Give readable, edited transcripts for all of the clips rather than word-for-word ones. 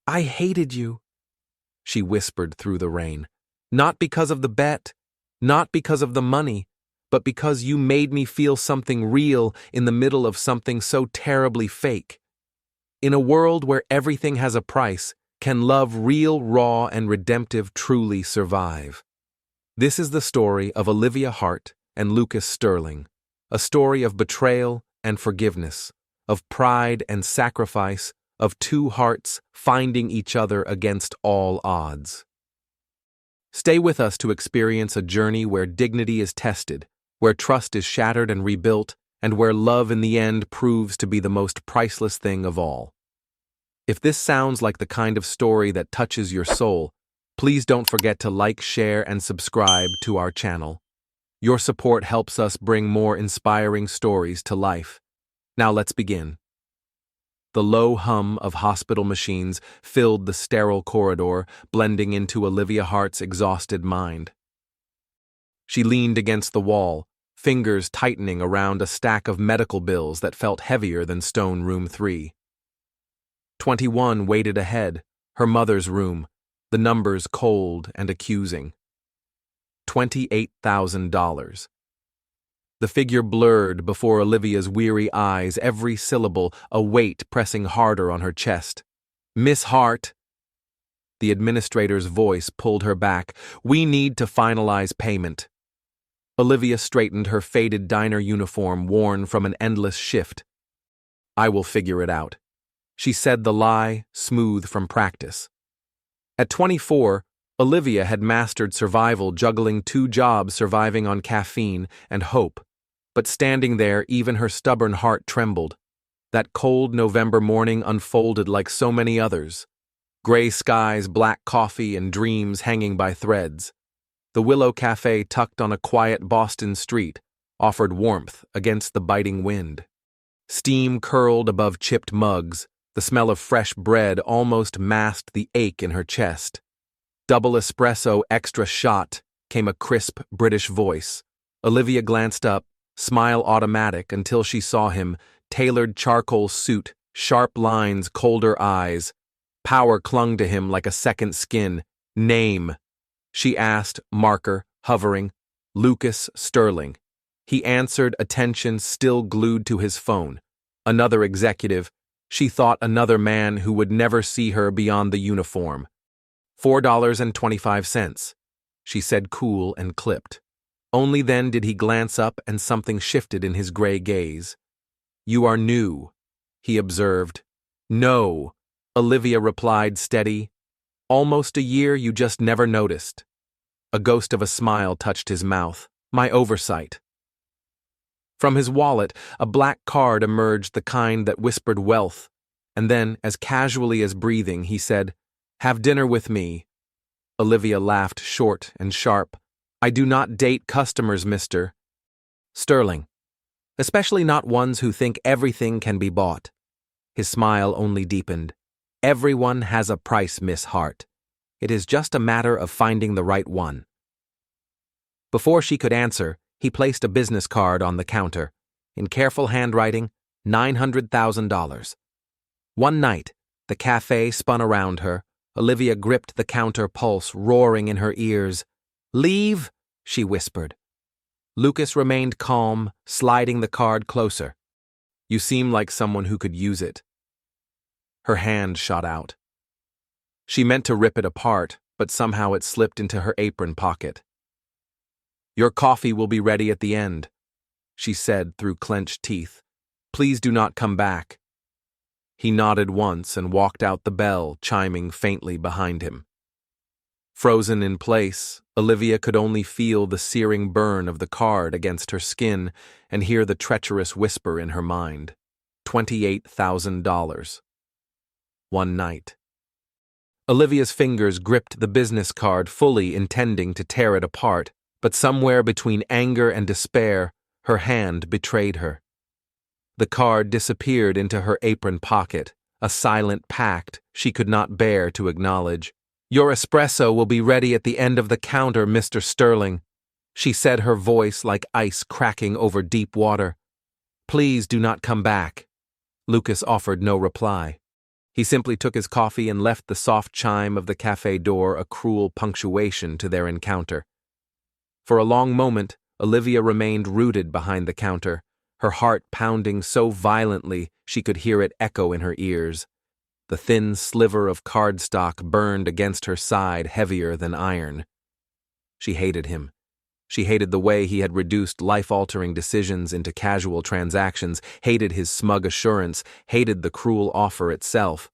I hated you, she whispered through the rain. Not because of the bet, not because of the money, but because you made me feel something real in the middle of something so terribly fake. In a world where everything has a price, can love real, raw, and redemptive truly survive? This is the story of Olivia Hart and Lucas Sterling, a story of betrayal and forgiveness, of pride and sacrifice, of two hearts finding each other against all odds. Stay with us to experience a journey where dignity is tested, where trust is shattered and rebuilt, and where love in the end proves to be the most priceless thing of all. If this sounds like the kind of story that touches your soul, please don't forget to like, share, and subscribe to our channel. Your support helps us bring more inspiring stories to life. Now let's begin. The low hum of hospital machines filled the sterile corridor, blending into Olivia Hart's exhausted mind. She leaned against the wall, fingers tightening around a stack of medical bills that felt heavier than stone room 3. 21 waited ahead, her mother's room, the numbers cold and accusing. $28,000. The figure blurred before Olivia's weary eyes, every syllable a weight pressing harder on her chest. Miss Hart. The administrator's voice pulled her back. We need to finalize payment. Olivia straightened her faded diner uniform worn from an endless shift. I will figure it out. She said the lie, smooth from practice. At 24, Olivia had mastered survival, juggling 2 jobs, surviving on caffeine and hope. But standing there, even her stubborn heart trembled. That cold November morning unfolded like so many others. Gray skies, black coffee, and dreams hanging by threads. The Willow Cafe, tucked on a quiet Boston street, offered warmth against the biting wind. Steam curled above chipped mugs. The smell of fresh bread almost masked the ache in her chest. Double espresso, extra shot, came a crisp British voice. Olivia glanced up, smile automatic until she saw him, tailored charcoal suit, sharp lines, colder eyes. Power clung to him like a second skin. Name, she asked, marker, hovering. Lucas Sterling. He answered, attention still glued to his phone. Another executive. She thought another man who would never see her beyond the uniform. $4.25, she said, cool and clipped. Only then did he glance up and something shifted in his gray gaze. You are new, he observed. No, Olivia replied, steady. Almost a year, you just never noticed. A ghost of a smile touched his mouth. My oversight. From his wallet, a black card emerged, the kind that whispered wealth, and then, as casually as breathing, he said, Have dinner with me. Olivia laughed short and sharp. I do not date customers, Mr. Sterling, especially not ones who think everything can be bought. His smile only deepened. Everyone has a price, Miss Hart. It is just a matter of finding the right one. Before she could answer, he placed a business card on the counter. In careful handwriting, $900,000. One night, the cafe spun around her. Olivia gripped the counter, pulse roaring in her ears. Leave, she whispered. Lucas remained calm, sliding the card closer. You seem like someone who could use it. Her hand shot out. She meant to rip it apart, but somehow it slipped into her apron pocket. Your coffee will be ready at the end, she said through clenched teeth. Please do not come back. He nodded once and walked out, the bell chiming faintly behind him. Frozen in place, Olivia could only feel the searing burn of the card against her skin and hear the treacherous whisper in her mind. $28,000. One night. Olivia's fingers gripped the business card, fully intending to tear it apart, but somewhere between anger and despair, her hand betrayed her. The card disappeared into her apron pocket, a silent pact she could not bear to acknowledge. Your espresso will be ready at the end of the counter, Mr. Sterling, she said, her voice like ice cracking over deep water. Please do not come back. Lucas offered no reply. He simply took his coffee and left the soft chime of the cafe door a cruel punctuation to their encounter. For a long moment, Olivia remained rooted behind the counter, her heart pounding so violently she could hear it echo in her ears. The thin sliver of cardstock burned against her side heavier than iron. She hated him. She hated the way he had reduced life-altering decisions into casual transactions, hated his smug assurance, hated the cruel offer itself.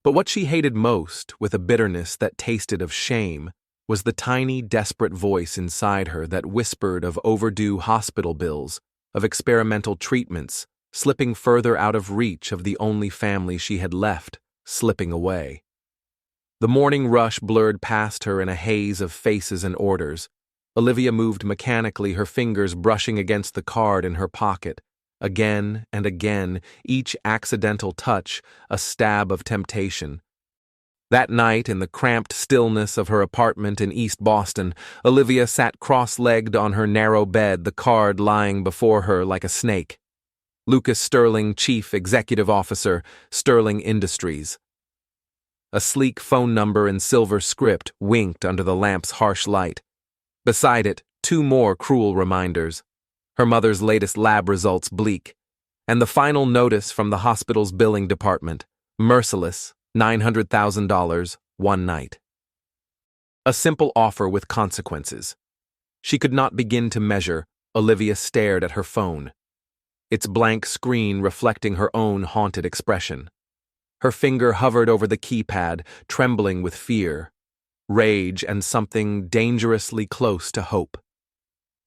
But what she hated most, with a bitterness that tasted of shame, was the tiny, desperate voice inside her that whispered of overdue hospital bills, of experimental treatments, slipping further out of reach of the only family she had left, slipping away. The morning rush blurred past her in a haze of faces and orders. Olivia moved mechanically, her fingers brushing against the card in her pocket. Again and again, each accidental touch a stab of temptation. That night, in the cramped stillness of her apartment in East Boston, Olivia sat cross-legged on her narrow bed, the card lying before her like a snake. Lucas Sterling, Chief Executive Officer, Sterling Industries. A sleek phone number in silver script winked under the lamp's harsh light. Beside it, 2 more cruel reminders. Her mother's latest lab results bleak. And the final notice from the hospital's billing department, merciless, $900,000, one night. A simple offer with consequences. She could not begin to measure. Olivia stared at her phone, its blank screen reflecting her own haunted expression. Her finger hovered over the keypad, trembling with fear, rage, and something dangerously close to hope.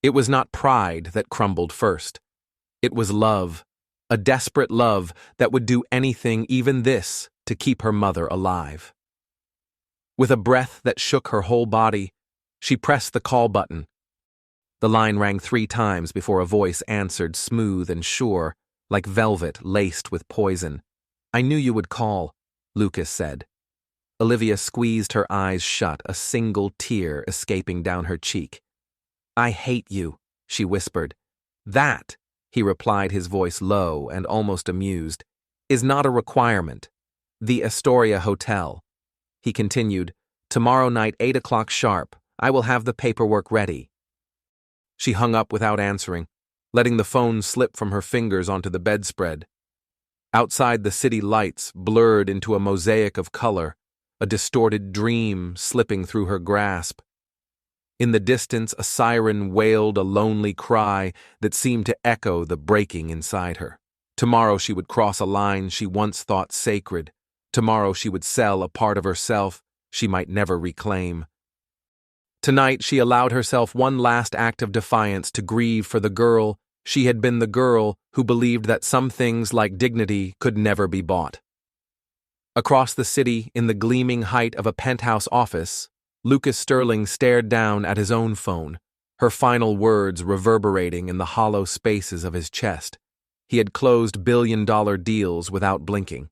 It was not pride that crumbled first. It was love, a desperate love that would do anything, even this, to keep her mother alive. With a breath that shook her whole body, she pressed the call button. The line rang 3 times before a voice answered, smooth and sure, like velvet laced with poison. "I knew you would call," Lucas said. Olivia squeezed her eyes shut, a single tear escaping down her cheek. "I hate you," she whispered. "That," he replied, his voice low and almost amused, "is not a requirement. The Astoria Hotel." He continued, "Tomorrow night, 8 o'clock sharp. I will have the paperwork ready." She hung up without answering, letting the phone slip from her fingers onto the bedspread. Outside, the city lights blurred into a mosaic of color, a distorted dream slipping through her grasp. In the distance, a siren wailed a lonely cry that seemed to echo the breaking inside her. Tomorrow she would cross a line she once thought sacred. Tomorrow she would sell a part of herself she might never reclaim. Tonight she allowed herself one last act of defiance, to grieve for the girl. She had been the girl who believed that some things like dignity could never be bought. Across the city, in the gleaming height of a penthouse office, Lucas Sterling stared down at his own phone, her final words reverberating in the hollow spaces of his chest. He had closed billion-dollar deals without blinking.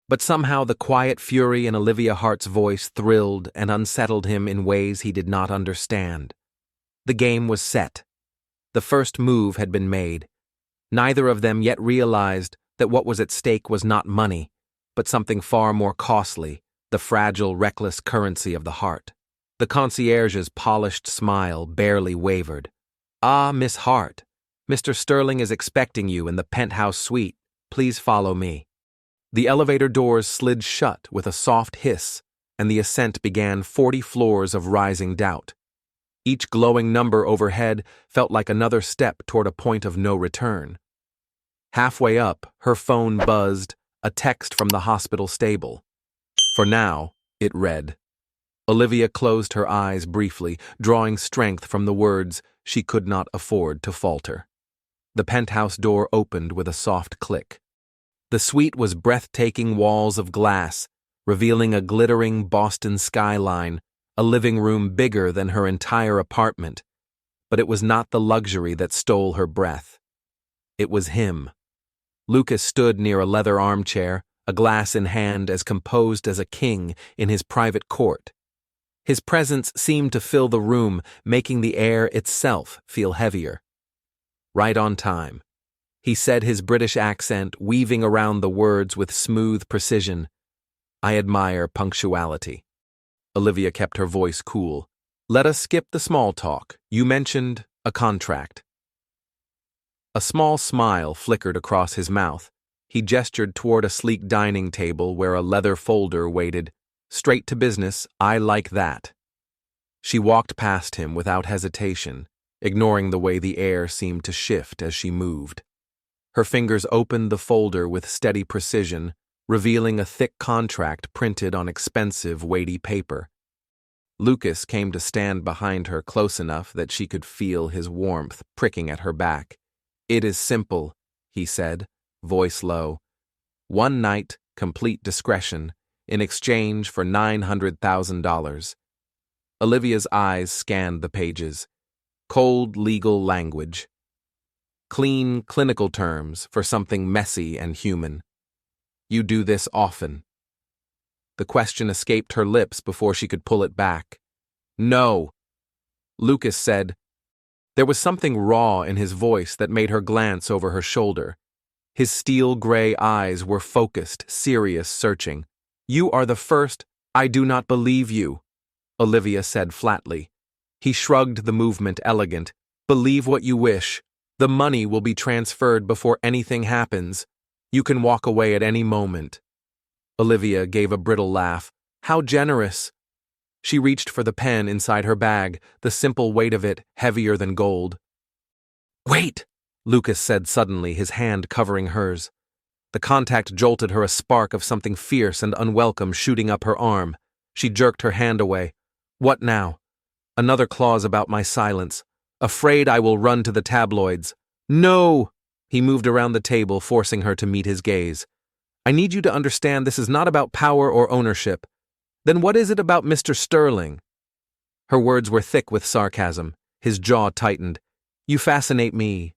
But somehow the quiet fury in Olivia Hart's voice thrilled and unsettled him in ways he did not understand. The game was set. The first move had been made. Neither of them yet realized that what was at stake was not money, but something far more costly, the fragile, reckless currency of the heart. The concierge's polished smile barely wavered. "Ah, Miss Hart, Mr. Sterling is expecting you in the penthouse suite. Please follow me." The elevator doors slid shut with a soft hiss, and the ascent began 40 floors of rising doubt. Each glowing number overhead felt like another step toward a point of no return. Halfway up, her phone buzzed, a text from the hospital stable. "For now," it read. Olivia closed her eyes briefly, drawing strength from the words she could not afford to falter. The penthouse door opened with a soft click. The suite was breathtaking walls of glass, revealing a glittering Boston skyline, a living room bigger than her entire apartment. But it was not the luxury that stole her breath. It was him. Lucas stood near a leather armchair, a glass in hand, as composed as a king in his private court. His presence seemed to fill the room, making the air itself feel heavier. Right on time. He said, his British accent weaving around the words with smooth precision. I admire punctuality. Olivia kept her voice cool. Let us skip the small talk. You mentioned a contract. A small smile flickered across his mouth. He gestured toward a sleek dining table where a leather folder waited. Straight to business, I like that. She walked past him without hesitation, ignoring the way the air seemed to shift as she moved. Her fingers opened the folder with steady precision, revealing a thick contract printed on expensive, weighty paper. Lucas came to stand behind her close enough that she could feel his warmth pricking at her back. It is simple, he said, voice low. One night, complete discretion, in exchange for $900,000. Olivia's eyes scanned the pages. Cold legal language. Clean clinical terms for something messy and human. You do this often. The question escaped her lips before she could pull it back. No, Lucas said. There was something raw in his voice that made her glance over her shoulder. His steel-gray eyes were focused, serious, searching. You are the first. I do not believe you, Olivia said flatly. He shrugged, the movement elegant. Believe what you wish. The money will be transferred before anything happens. You can walk away at any moment. Olivia gave a brittle laugh. How generous! She reached for the pen inside her bag, the simple weight of it heavier than gold. Wait! Lucas said suddenly, his hand covering hers. The contact jolted her, a spark of something fierce and unwelcome shooting up her arm. She jerked her hand away. What now? Another clause about my silence. Afraid I will run to the tabloids. No! He moved around the table, forcing her to meet his gaze. I need you to understand this is not about power or ownership. Then what is it about Mr. Sterling? Her words were thick with sarcasm. His jaw tightened. You fascinate me.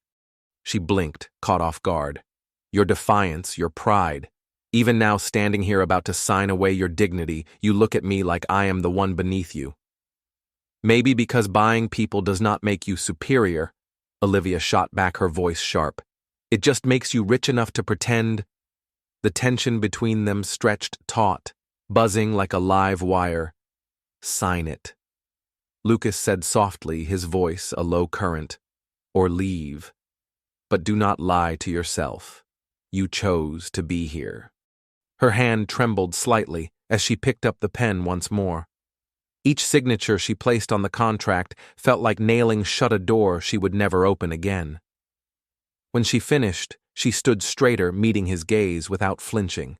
She blinked, caught off guard. Your defiance, your pride. Even now, standing here about to sign away your dignity, you look at me like I am the one beneath you. Maybe because buying people does not make you superior, Olivia shot back, her voice sharp. It just makes you rich enough to pretend. The tension between them stretched taut, buzzing like a live wire. Sign it. Lucas said softly, his voice a low current. Or leave. But do not lie to yourself. You chose to be here. Her hand trembled slightly as she picked up the pen once more. Each signature she placed on the contract felt like nailing shut a door she would never open again. When she finished, she stood straighter, meeting his gaze without flinching.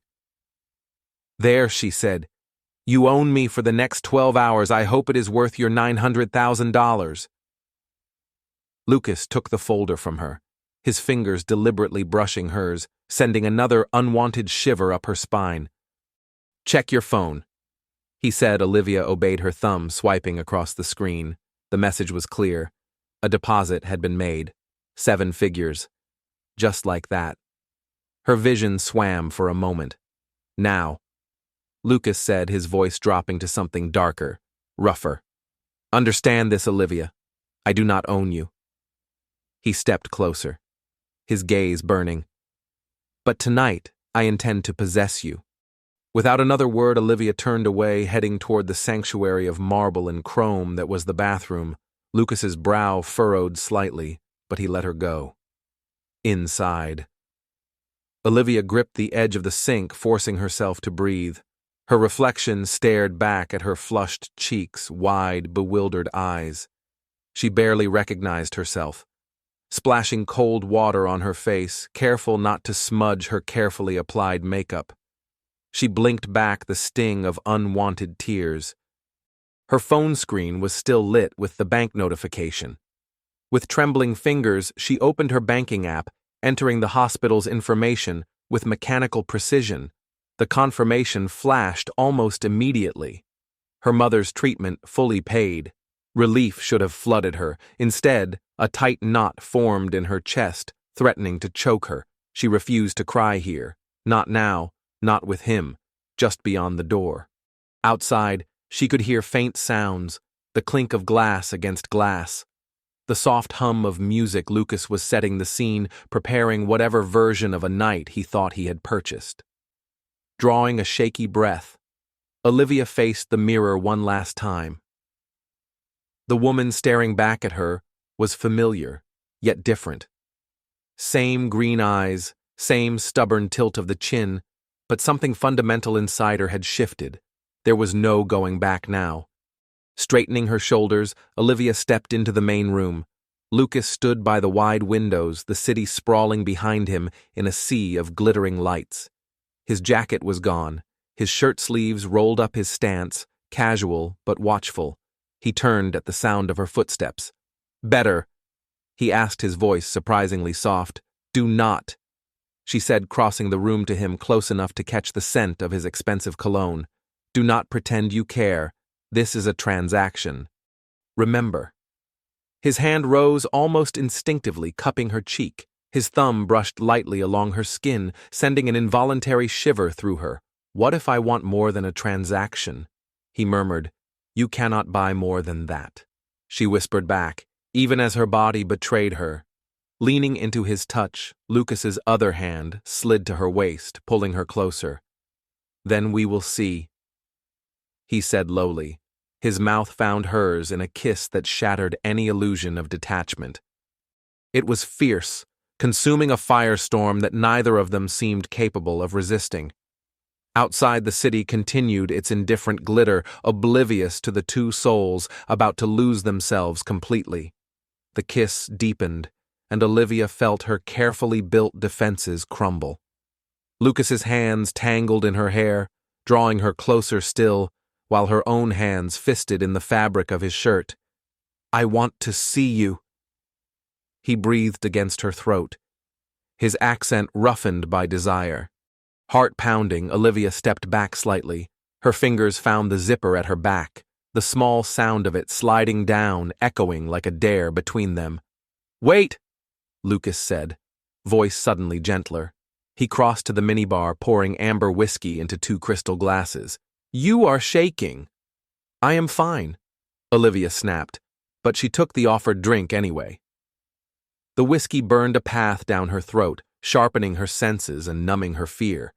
There, she said, you own me for the next 12 hours. I hope it is worth your $900,000. Lucas took the folder from her, his fingers deliberately brushing hers, sending another unwanted shiver up her spine. Check your phone, he said. Olivia obeyed, her thumb swiping across the screen. The message was clear. A deposit had been made. 7 figures. Just like that. Her vision swam for a moment. Now, Lucas said, his voice dropping to something darker, rougher. Understand this, Olivia. I do not own you. He stepped closer, his gaze burning. But tonight, I intend to possess you. Without another word, Olivia turned away, heading toward the sanctuary of marble and chrome that was the bathroom. Lucas's brow furrowed slightly, but he let her go. Inside. Olivia gripped the edge of the sink, forcing herself to breathe. Her reflection stared back at her flushed cheeks, wide, bewildered eyes. She barely recognized herself. Splashing cold water on her face, careful not to smudge her carefully applied makeup. She blinked back the sting of unwanted tears. Her phone screen was still lit with the bank notification. With trembling fingers, she opened her banking app, entering the hospital's information with mechanical precision. The confirmation flashed almost immediately. Her mother's treatment fully paid. Relief should have flooded her. Instead, a tight knot formed in her chest, threatening to choke her. She refused to cry here. Not now, not with him, just beyond the door. Outside, she could hear faint sounds, the clink of glass against glass. The soft hum of music Lucas was setting the scene, preparing whatever version of a night he thought he had purchased. Drawing a shaky breath, Olivia faced the mirror one last time. The woman staring back at her was familiar, yet different. Same green eyes, same stubborn tilt of the chin, but something fundamental inside her had shifted. There was no going back now. Straightening her shoulders, Olivia stepped into the main room. Lucas stood by the wide windows, the city sprawling behind him in a sea of glittering lights. His jacket was gone, his shirt sleeves rolled up his stance, casual but watchful. He turned at the sound of her footsteps. "Better," he asked, his voice surprisingly soft. "Do not," she said, crossing the room to him close enough to catch the scent of his expensive cologne. "Do not pretend you care. This is a transaction. Remember." His hand rose almost instinctively, cupping her cheek. His thumb brushed lightly along her skin, sending an involuntary shiver through her. "What if I want more than a transaction?" he murmured. "You cannot buy more than that," she whispered back, even as her body betrayed her. Leaning into his touch, Lucas's other hand slid to her waist, pulling her closer. "Then we will see," he said lowly. His mouth found hers in a kiss that shattered any illusion of detachment. It was fierce, consuming a firestorm that neither of them seemed capable of resisting. Outside, the city continued its indifferent glitter, oblivious to the two souls about to lose themselves completely. The kiss deepened, and Olivia felt her carefully built defenses crumble. Lucas's hands tangled in her hair, drawing her closer still, while her own hands fisted in the fabric of his shirt. "I want to see you," he breathed against her throat, his accent roughened by desire. Heart pounding, Olivia stepped back slightly. Her fingers found the zipper at her back, the small sound of it sliding down, echoing like a dare between them. "Wait," Lucas said, voice suddenly gentler. He crossed to the minibar, pouring amber whiskey into 2 crystal glasses. "You are shaking." "I am fine," Olivia snapped, but she took the offered drink anyway. The whiskey burned a path down her throat, sharpening her senses and numbing her fear.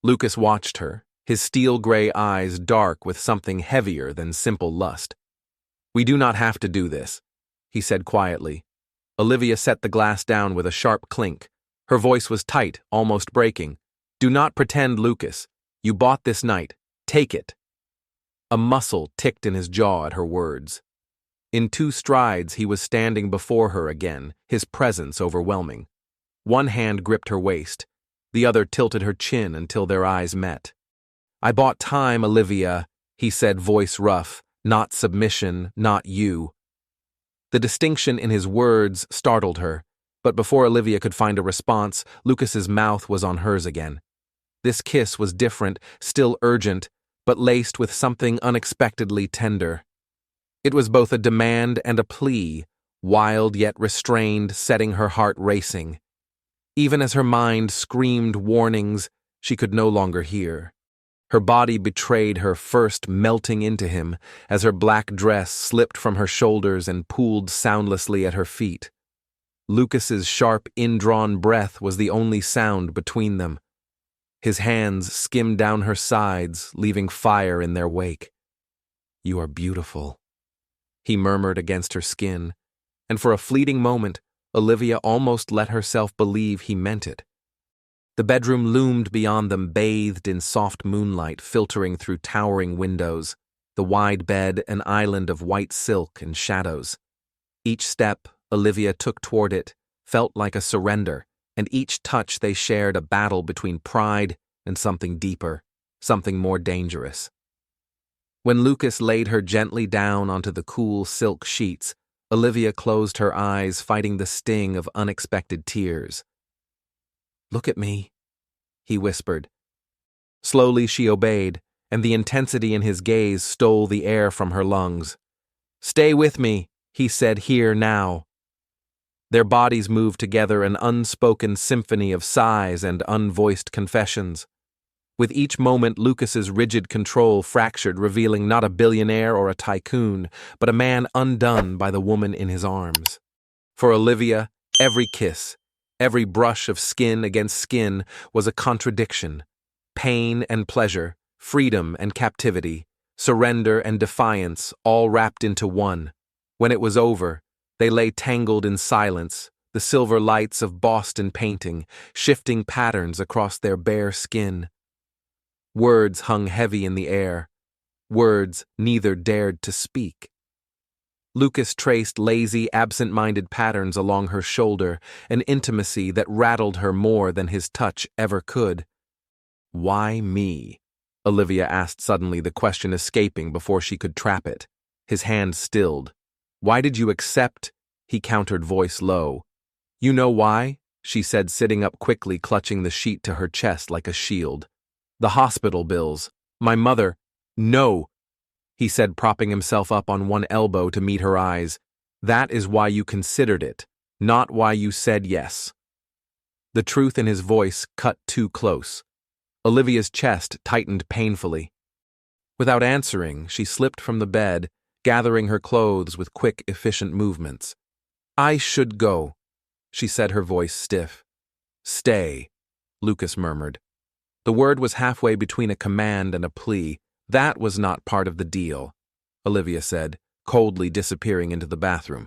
Lucas watched her, his steel-gray eyes dark with something heavier than simple lust. "We do not have to do this," he said quietly. Olivia set the glass down with a sharp clink. Her voice was tight, almost breaking. "Do not pretend, Lucas. You bought this night. Take it." A muscle ticked in his jaw at her words. In 2 strides, he was standing before her again, his presence overwhelming. One hand gripped her waist, the other tilted her chin until their eyes met. "I bought time, Olivia," he said, voice rough. "Not submission, not you." The distinction in his words startled her, but before Olivia could find a response, Lucas's mouth was on hers again. This kiss was different, still urgent, but laced with something unexpectedly tender. It was both a demand and a plea, wild yet restrained, setting her heart racing. Even as her mind screamed warnings she could no longer hear. Her body betrayed her, first melting into him as her black dress slipped from her shoulders and pooled soundlessly at her feet. Lucas's sharp, indrawn breath was the only sound between them. His hands skimmed down her sides, leaving fire in their wake. "You are beautiful," he murmured against her skin, and for a fleeting moment, Olivia almost let herself believe he meant it. The bedroom loomed beyond them, bathed in soft moonlight filtering through towering windows, the wide bed an island of white silk and shadows. Each step Olivia took toward it felt like a surrender, and each touch they shared a battle between pride and something deeper, something more dangerous. When Lucas laid her gently down onto the cool silk sheets, Olivia closed her eyes, fighting the sting of unexpected tears. "Look at me," he whispered. Slowly she obeyed, and the intensity in his gaze stole the air from her lungs. "Stay with me," he said, "here, now." Their bodies moved together, an unspoken symphony of sighs and unvoiced confessions. With each moment, Lucas's rigid control fractured, revealing not a billionaire or a tycoon, but a man undone by the woman in his arms. For Olivia, every kiss, every brush of skin against skin was a contradiction. Pain and pleasure, freedom and captivity, surrender and defiance, all wrapped into one. When it was over, they lay tangled in silence, the silver lights of Boston painting, shifting patterns across their bare skin. Words hung heavy in the air, words neither dared to speak. Lucas traced lazy, absent-minded patterns along her shoulder, an intimacy that rattled her more than his touch ever could. "Why me?" Olivia asked suddenly, the question escaping before she could trap it. His hand stilled. "Why did you accept?" He countered, voice low. "You know why?" she said, sitting up quickly, clutching the sheet to her chest like a shield. "The hospital bills. My mother—" "No," he said, propping himself up on one elbow to meet her eyes. "That is why you considered it, not why you said yes." The truth in his voice cut too close. Olivia's chest tightened painfully. Without answering, she slipped from the bed, gathering her clothes with quick, efficient movements. "I should go," she said, her voice stiff. "Stay," Lucas murmured. The word was halfway between a command and a plea. "That was not part of the deal," Olivia said, coldly disappearing into the bathroom.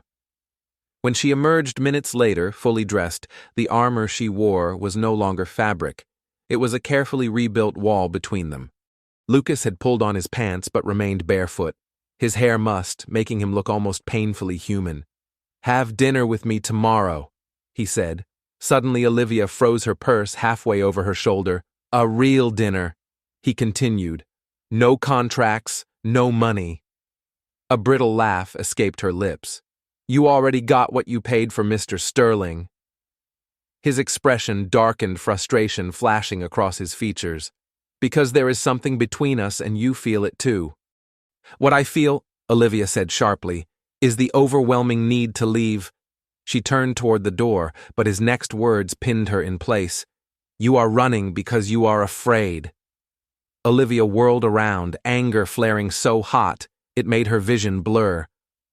When she emerged minutes later, fully dressed, the armor she wore was no longer fabric. It was a carefully rebuilt wall between them. Lucas had pulled on his pants but remained barefoot, his hair mussed, making him look almost painfully human. "Have dinner with me tomorrow," he said. Suddenly Olivia froze her purse halfway over her shoulder. "A real dinner," he continued. "No contracts, no money." A brittle laugh escaped her lips. "You already got what you paid for Mr. Sterling." His expression darkened, frustration flashing across his features. "Because there is something between us and you feel it too." "What I feel," Olivia said sharply, "is the overwhelming need to leave." She turned toward the door, but his next words pinned her in place. "You are running because you are afraid." Olivia whirled around, anger flaring so hot it made her vision blur.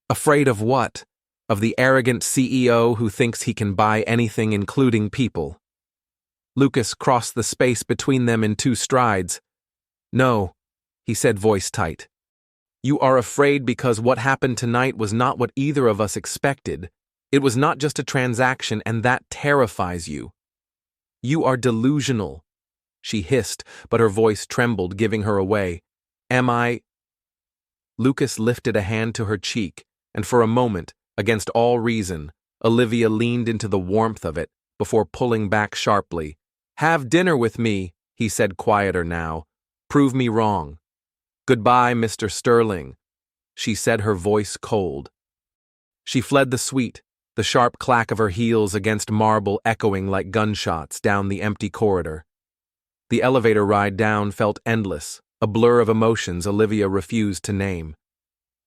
Afraid of what? Of the arrogant CEO who thinks he can buy anything, including people. Lucas crossed the space between them in 2 strides. "No," he said, voice tight. "You are afraid because what happened tonight was not what either of us expected. It was not just a transaction, and that terrifies you. You are delusional," she hissed, but her voice trembled, giving her away. "Am I—" Lucas lifted a hand to her cheek, and for a moment, against all reason, Olivia leaned into the warmth of it before pulling back sharply. "Have dinner with me," he said, quieter now. "Prove me wrong." "Goodbye, Mr. Sterling," she said, her voice cold. She fled the suite, the sharp clack of her heels against marble echoing like gunshots down the empty corridor. The elevator ride down felt endless, a blur of emotions Olivia refused to name.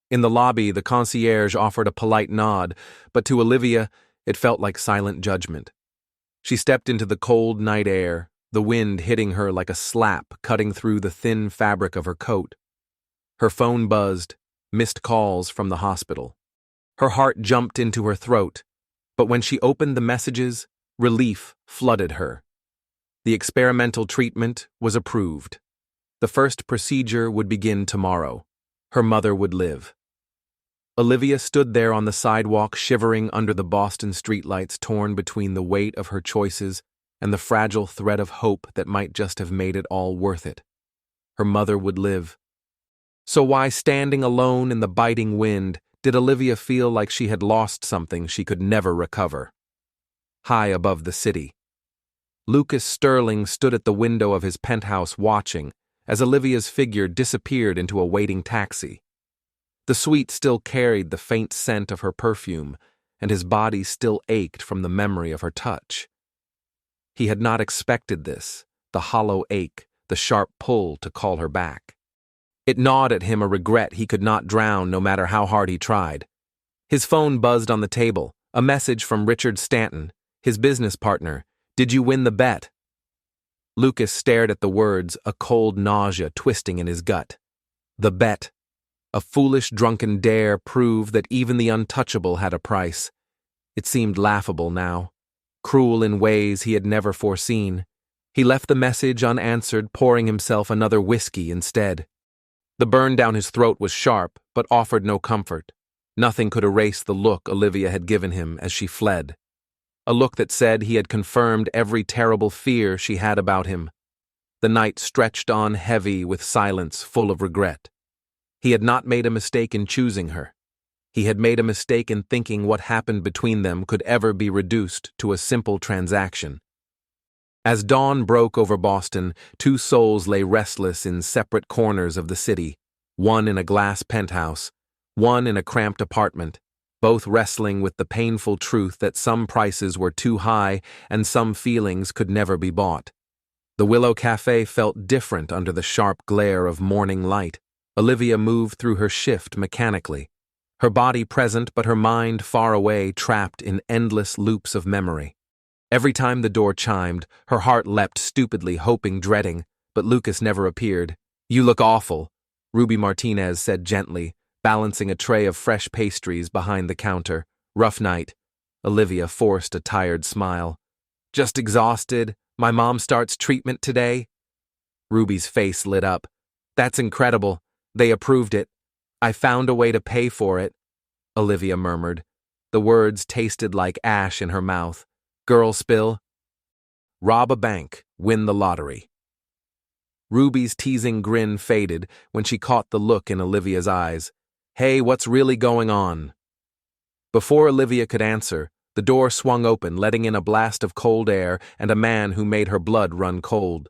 In the lobby, the concierge offered a polite nod, but to Olivia, it felt like silent judgment. She stepped into the cold night air, the wind hitting her like a slap cutting through the thin fabric of her coat. Her phone buzzed, missed calls from the hospital. Her heart jumped into her throat, but when she opened the messages, relief flooded her. The experimental treatment was approved. The first procedure would begin tomorrow. Her mother would live. Olivia stood there on the sidewalk, shivering under the Boston streetlights, torn between the weight of her choices and the fragile thread of hope that might just have made it all worth it. Her mother would live. So why, standing alone in the biting wind, did Olivia feel like she had lost something she could never recover? High above the city, Lucas Sterling stood at the window of his penthouse watching as Olivia's figure disappeared into a waiting taxi. The suite still carried the faint scent of her perfume, and his body still ached from the memory of her touch. He had not expected this, the hollow ache, the sharp pull to call her back. It gnawed at him, a regret he could not drown no matter how hard he tried. His phone buzzed on the table, a message from Richard Stanton, his business partner. "Did you win the bet?" Lucas stared at the words, a cold nausea twisting in his gut. The bet. A foolish, drunken dare proved that even the untouchable had a price. It seemed laughable now, cruel in ways he had never foreseen. He left the message unanswered, pouring himself another whiskey instead. The burn down his throat was sharp, but offered no comfort. Nothing could erase the look Olivia had given him as she fled. A look that said he had confirmed every terrible fear she had about him. The night stretched on heavy with silence full of regret. He had not made a mistake in choosing her. He had made a mistake in thinking what happened between them could ever be reduced to a simple transaction. As dawn broke over Boston, two souls lay restless in separate corners of the city, one in a glass penthouse, one in a cramped apartment, both wrestling with the painful truth that some prices were too high and some feelings could never be bought. The Willow Cafe felt different under the sharp glare of morning light. Olivia moved through her shift mechanically, her body present but her mind far away, trapped in endless loops of memory. Every time the door chimed, her heart leapt stupidly, hoping, dreading, but Lucas never appeared. "You look awful," Ruby Martinez said gently, balancing a tray of fresh pastries behind the counter. "Rough night." Olivia forced a tired smile. "Just exhausted. My mom starts treatment today." Ruby's face lit up. "That's incredible. They approved it. I found a way to pay for it," Olivia murmured. The words tasted like ash in her mouth. "Girl spill?" "Rob a bank, win the lottery." Ruby's teasing grin faded when she caught the look in Olivia's eyes. "Hey, what's really going on?" Before Olivia could answer, the door swung open, letting in a blast of cold air and a man who made her blood run cold.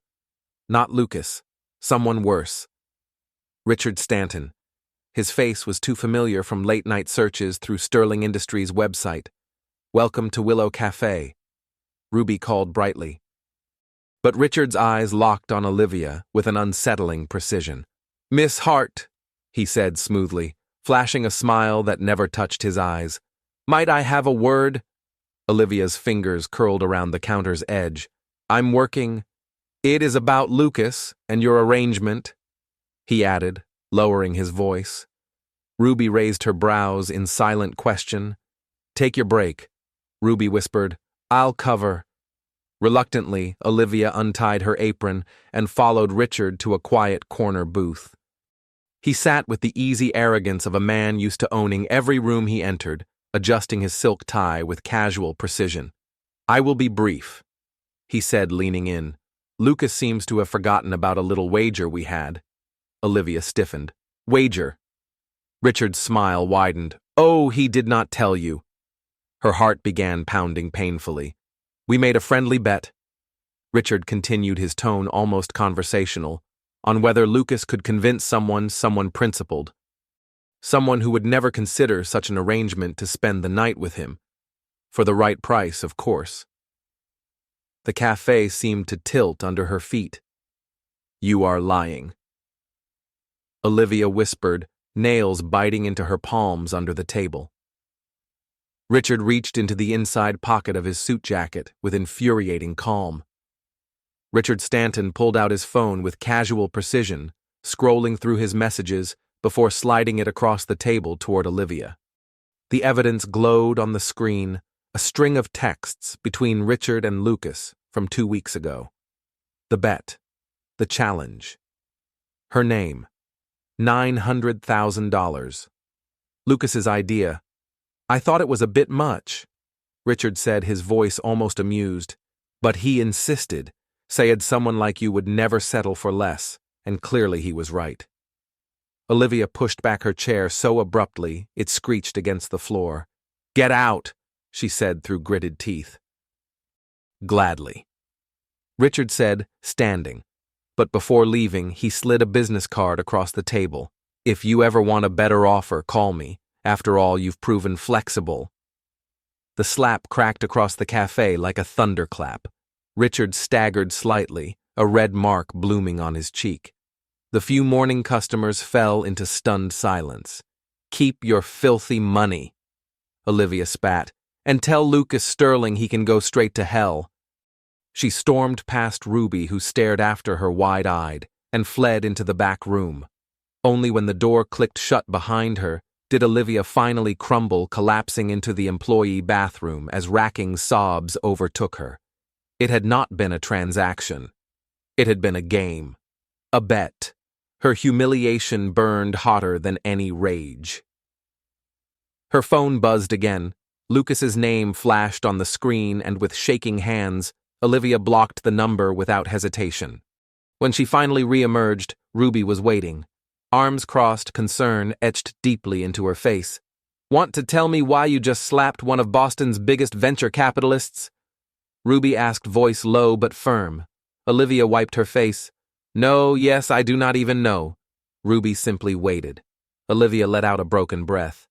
Not Lucas. Someone worse. Richard Stanton. His face was too familiar from late-night searches through Sterling Industries' website. "Welcome to Willow Cafe," Ruby called brightly. But Richard's eyes locked on Olivia with an unsettling precision. "Miss Hart," he said smoothly, flashing a smile that never touched his eyes. "Might I have a word?" Olivia's fingers curled around the counter's edge. "I'm working." "It is about Lucas and your arrangement," he added, lowering his voice. Ruby raised her brows in silent question. "Take your break," Ruby whispered. "I'll cover." Reluctantly, Olivia untied her apron and followed Richard to a quiet corner booth. He sat with the easy arrogance of a man used to owning every room he entered, adjusting his silk tie with casual precision. "I will be brief," he said, leaning in. "Lucas seems to have forgotten about a little wager we had." Olivia stiffened. "Wager?" Richard's smile widened. "Oh, he did not tell you." Her heart began pounding painfully. "We made a friendly bet." Richard continued, his tone almost conversational, on whether Lucas could convince someone principled. Someone who would never consider such an arrangement to spend the night with him. For the right price, of course. The cafe seemed to tilt under her feet. "You are lying," Olivia whispered, nails biting into her palms under the table. Richard reached into the inside pocket of his suit jacket with infuriating calm. Richard Stanton pulled out his phone with casual precision, scrolling through his messages before sliding it across the table toward Olivia. The evidence glowed on the screen, a string of texts between Richard and Lucas from 2 weeks ago. The bet. The challenge. Her name. $900,000. Lucas's idea. "I thought it was a bit much," Richard said, his voice almost amused. "But he insisted, said someone like you would never settle for less, and clearly he was right." Olivia pushed back her chair so abruptly it screeched against the floor. "Get out," she said through gritted teeth. "Gladly," Richard said, standing. But before leaving, he slid a business card across the table. "If you ever want a better offer, call me. After all, you've proven flexible." The slap cracked across the cafe like a thunderclap. Richard staggered slightly, a red mark blooming on his cheek. The few morning customers fell into stunned silence. "Keep your filthy money," Olivia spat, "and tell Lucas Sterling he can go straight to hell." She stormed past Ruby, who stared after her wide-eyed, and fled into the back room. Only when the door clicked shut behind her did Olivia finally crumble, collapsing into the employee bathroom as racking sobs overtook her. It had not been a transaction. It had been a game. A bet. Her humiliation burned hotter than any rage. Her phone buzzed again. Lucas's name flashed on the screen, and with shaking hands, Olivia blocked the number without hesitation. When she finally re-emerged, Ruby was waiting. Arms crossed, concern etched deeply into her face. "Want to tell me why you just slapped one of Boston's biggest venture capitalists?" Ruby asked, voice low but firm. Olivia wiped her face. "No, yes, I do not even know." Ruby simply waited. Olivia let out a broken breath.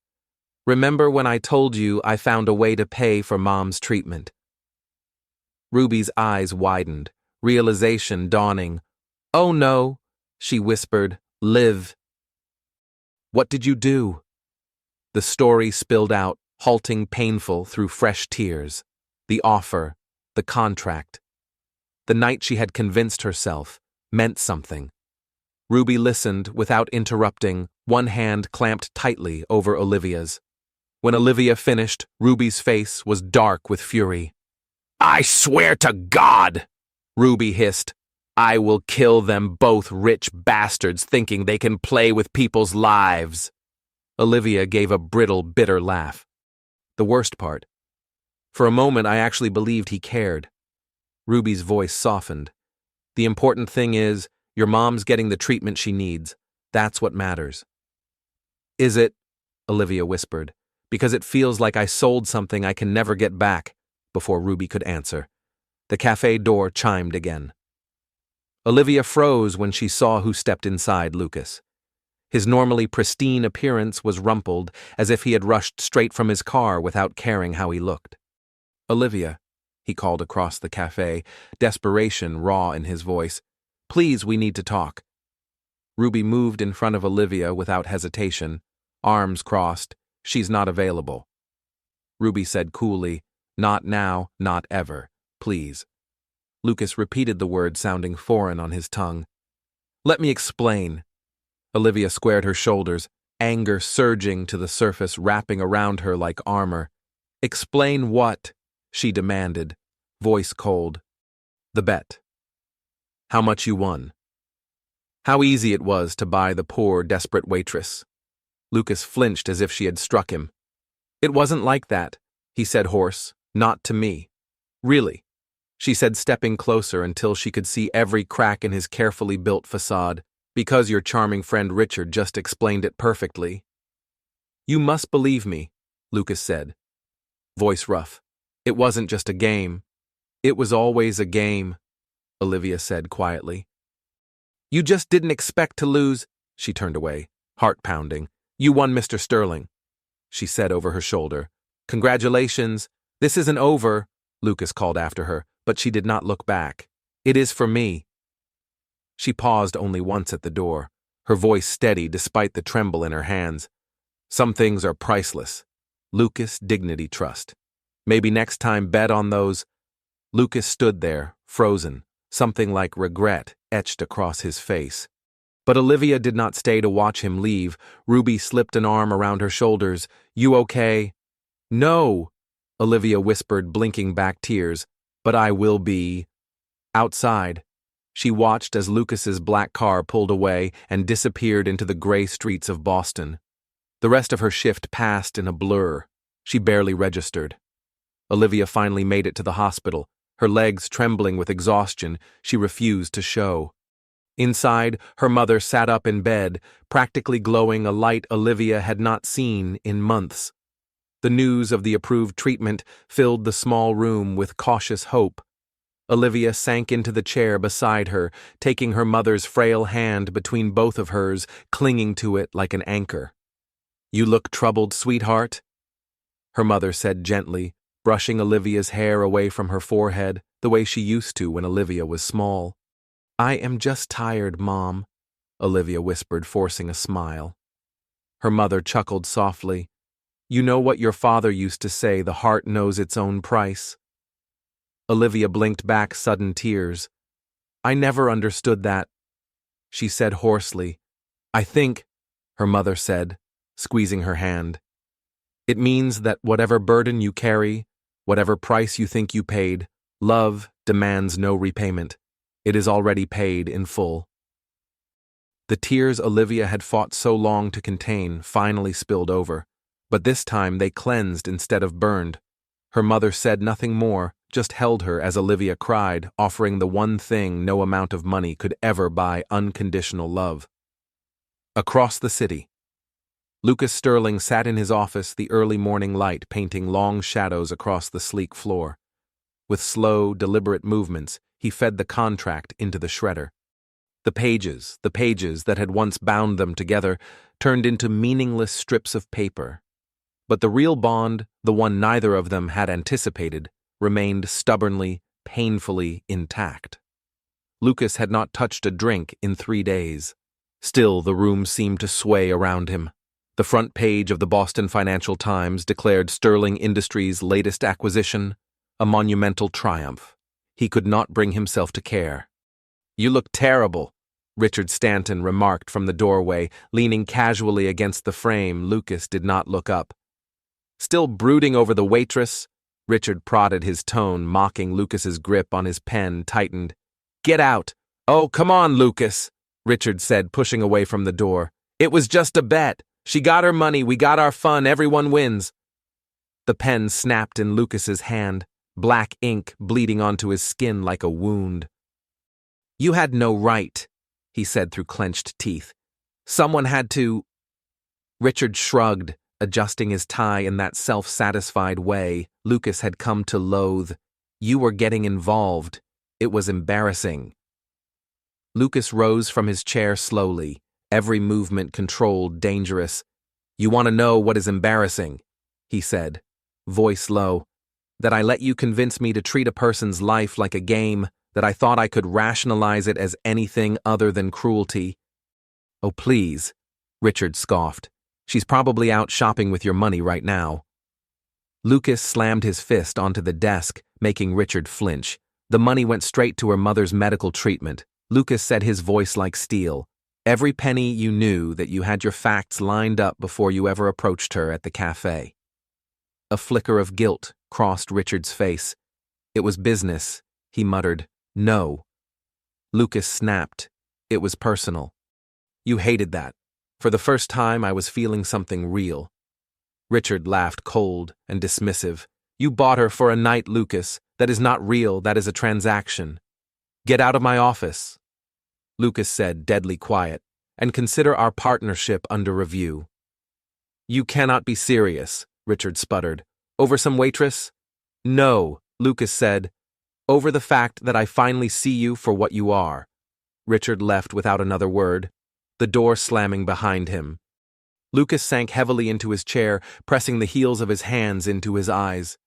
"Remember when I told you I found a way to pay for Mom's treatment?" Ruby's eyes widened, realization dawning. "Oh no," she whispered. "Liv." "What did you do?" The story spilled out, halting, painful, through fresh tears. The offer, the contract. The night she had convinced herself meant something. Ruby listened without interrupting, one hand clamped tightly over Olivia's. When Olivia finished, Ruby's face was dark with fury. "I swear to God," Ruby hissed, "I will kill them both, rich bastards thinking they can play with people's lives." Olivia gave a brittle, bitter laugh. "The worst part. For a moment I actually believed he cared." Ruby's voice softened. "The important thing is, your mom's getting the treatment she needs. That's what matters." "Is it?" Olivia whispered. "Because it feels like I sold something I can never get back." Before Ruby could answer, the cafe door chimed again. Olivia froze when she saw who stepped inside Lucas. His normally pristine appearance was rumpled, as if he had rushed straight from his car without caring how he looked. "Olivia," he called across the cafe, desperation raw in his voice. "Please, we need to talk." Ruby moved in front of Olivia without hesitation, arms crossed. "She's not available." Ruby said coolly, "Not now, not ever. Please." Lucas repeated the word, sounding foreign on his tongue. "Let me explain." Olivia squared her shoulders, anger surging to the surface, wrapping around her like armor. "Explain what?" she demanded, voice cold. "The bet. How much you won. How easy it was to buy the poor, desperate waitress." Lucas flinched as if she had struck him. "It wasn't like that," he said hoarse. "Not to me." "Really?" she said, stepping closer until she could see every crack in his carefully built facade. "Because your charming friend Richard just explained it perfectly." "You must believe me," Lucas said, voice rough. "It wasn't just a game. It was always a game," Olivia said quietly. "You just didn't expect to lose." She turned away, heart pounding. "You won, Mr. Sterling," she said over her shoulder. "Congratulations. This isn't over," Lucas called after her, but she did not look back. "It is for me." She paused only once at the door, her voice steady despite the tremble in her hands. "Some things are priceless. Lucas, dignity, trust. Maybe next time bet on those." Lucas stood there, frozen, something like regret etched across his face. But Olivia did not stay to watch him leave. Ruby slipped an arm around her shoulders. "You okay?" "No," Olivia whispered, blinking back tears. "But I will be." Outside, she watched as Lucas's black car pulled away and disappeared into the gray streets of Boston. The rest of her shift passed in a blur. She barely registered. Olivia finally made it to the hospital. Her legs trembling with exhaustion, she refused to show. Inside, her mother sat up in bed, practically glowing a light Olivia had not seen in months. The news of the approved treatment filled the small room with cautious hope. Olivia sank into the chair beside her, taking her mother's frail hand between both of hers, clinging to it like an anchor. "You look troubled, sweetheart," her mother said gently, brushing Olivia's hair away from her forehead, the way she used to when Olivia was small. "I am just tired, Mom," Olivia whispered, forcing a smile. Her mother chuckled softly. "You know what your father used to say, the heart knows its own price." Olivia blinked back sudden tears. I never understood that, she said hoarsely. I think, her mother said, squeezing her hand. It means that whatever burden you carry, whatever price you think you paid, love demands no repayment. It is already paid in full. The tears Olivia had fought so long to contain finally spilled over, but this time they cleansed instead of burned. Her mother said nothing more, just held her as Olivia cried, offering the one thing no amount of money could ever buy: unconditional love. Across the city, Lucas Sterling sat in his office, the early morning light painting long shadows across the sleek floor. With slow, deliberate movements, he fed the contract into the shredder. The pages that had once bound them together, turned into meaningless strips of paper. But the real bond, the one neither of them had anticipated, remained stubbornly, painfully intact. Lucas had not touched a drink in 3 days. Still, the room seemed to sway around him. The front page of the Boston Financial Times declared Sterling Industries' latest acquisition a monumental triumph. He could not bring himself to care. You look terrible, Richard Stanton remarked from the doorway, leaning casually against the frame. Lucas did not look up. Still brooding over the waitress? Richard prodded, his tone mocking. Lucas's grip on his pen tightened. Get out! Oh, come on, Lucas, Richard said, pushing away from the door. It was just a bet. She got her money, we got our fun, everyone wins. The pen snapped in Lucas's hand, black ink bleeding onto his skin like a wound. You had no right, he said through clenched teeth. Someone had to. Richard shrugged, adjusting his tie in that self-satisfied way Lucas had come to loathe. You were getting involved. It was embarrassing. Lucas rose from his chair slowly, every movement controlled, dangerous. You want to know what is embarrassing? He said, voice low. That I let you convince me to treat a person's life like a game, that I thought I could rationalize it as anything other than cruelty. Oh, please, Richard scoffed. She's probably out shopping with your money right now. Lucas slammed his fist onto the desk, making Richard flinch. The money went straight to her mother's medical treatment. Lucas said, his voice like steel. Every penny you knew, that you had your facts lined up before you ever approached her at the cafe. A flicker of guilt crossed Richard's face. It was business, he muttered. No. Lucas snapped. It was personal. You hated that. For the first time, I was feeling something real. Richard laughed, cold and dismissive. You bought her for a night, Lucas. That is not real, that is a transaction. Get out of my office, Lucas said, deadly quiet, and consider our partnership under review. You cannot be serious, Richard sputtered. Over some waitress? No, Lucas said. Over the fact that I finally see you for what you are. Richard left without another word, the door slamming behind him. Lucas sank heavily into his chair, pressing the heels of his hands into his eyes.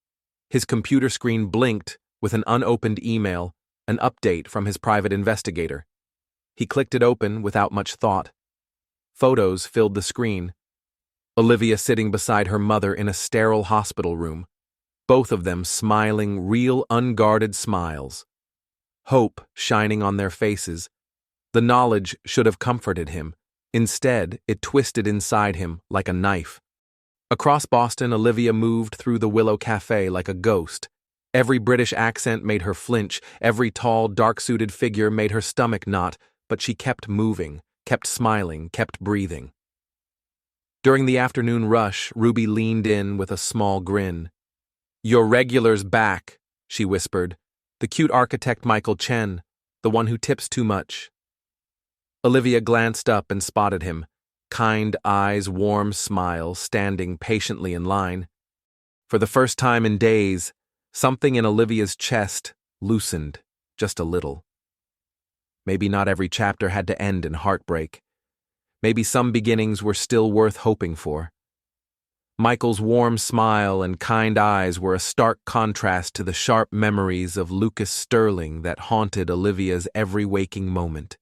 His computer screen blinked with an unopened email, an update from his private investigator. He clicked it open without much thought. Photos filled the screen. Olivia sitting beside her mother in a sterile hospital room, both of them smiling real unguarded smiles. Hope shining on their faces. The knowledge should have comforted him. Instead, it twisted inside him like a knife. Across Boston, Olivia moved through the Willow Cafe like a ghost. Every British accent made her flinch, every tall, dark-suited figure made her stomach knot, but she kept moving, kept smiling, kept breathing. During the afternoon rush, Ruby leaned in with a small grin. Your regular's back, she whispered. The cute architect Michael Chen, the one who tips too much. Olivia glanced up and spotted him, kind eyes, warm smile, standing patiently in line. For the first time in days, something in Olivia's chest loosened, just a little. Maybe not every chapter had to end in heartbreak. Maybe some beginnings were still worth hoping for. Michael's warm smile and kind eyes were a stark contrast to the sharp memories of Lucas Sterling that haunted Olivia's every waking moment.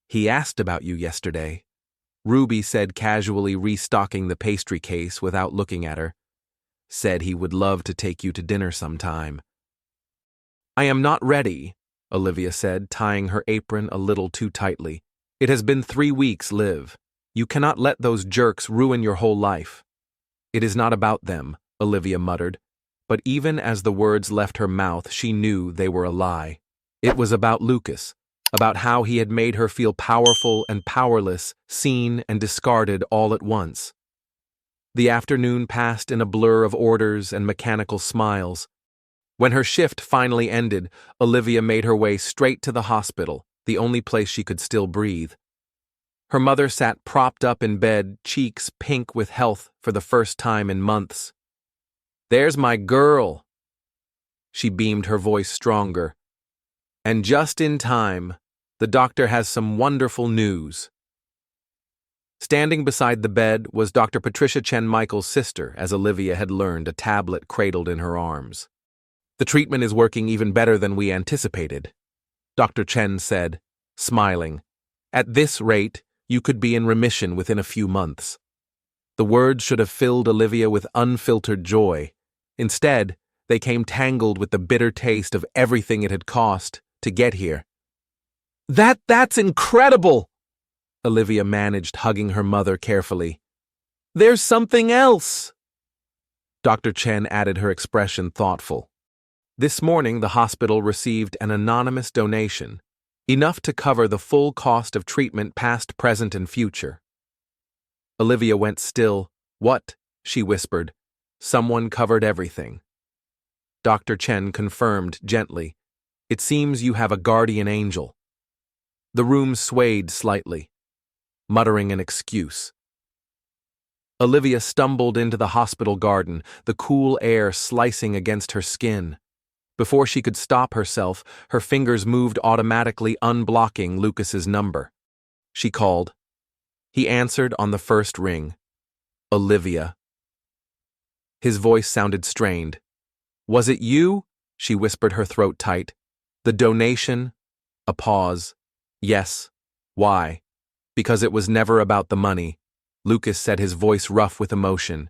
He asked about you yesterday, Ruby said, casually restocking the pastry case without looking at her. Said he would love to take you to dinner sometime. I am not ready, Olivia said, tying her apron a little too tightly. It has been 3 weeks, Liv. You cannot let those jerks ruin your whole life. It is not about them, Olivia muttered, but even as the words left her mouth, she knew they were a lie. It was about Lucas, about how he had made her feel powerful and powerless, seen and discarded all at once. The afternoon passed in a blur of orders and mechanical smiles. When her shift finally ended, Olivia made her way straight to the hospital, the only place she could still breathe. Her mother sat propped up in bed, cheeks pink with health for the first time in months. "There's my girl," she beamed, her voice stronger. "And just in time, the doctor has some wonderful news." Standing beside the bed was Dr. Patricia Chen Michael's sister, as Olivia had learned, a tablet cradled in her arms. "The treatment is working even better than we anticipated," Dr. Chen said, smiling. "At this rate, you could be in remission within a few months." The words should have filled Olivia with unfiltered joy. Instead, they came tangled with the bitter taste of everything it had cost to get here. That's incredible!" Olivia managed, hugging her mother carefully. "There's something else." Dr. Chen added, her expression thoughtful. This morning, the hospital received an anonymous donation, enough to cover the full cost of treatment past, present, and future. Olivia went still. "What?" she whispered. "Someone covered everything." Dr. Chen confirmed gently. "It seems you have a guardian angel." The room swayed slightly, muttering an excuse. Olivia stumbled into the hospital garden, the cool air slicing against her skin. Before she could stop herself, her fingers moved automatically, unblocking Lucas's number. She called. He answered on the first ring. "Olivia." His voice sounded strained. "Was it you?" she whispered, her throat tight. "The donation?" A pause. "Yes." "Why?" "Because it was never about the money," Lucas said, his voice rough with emotion.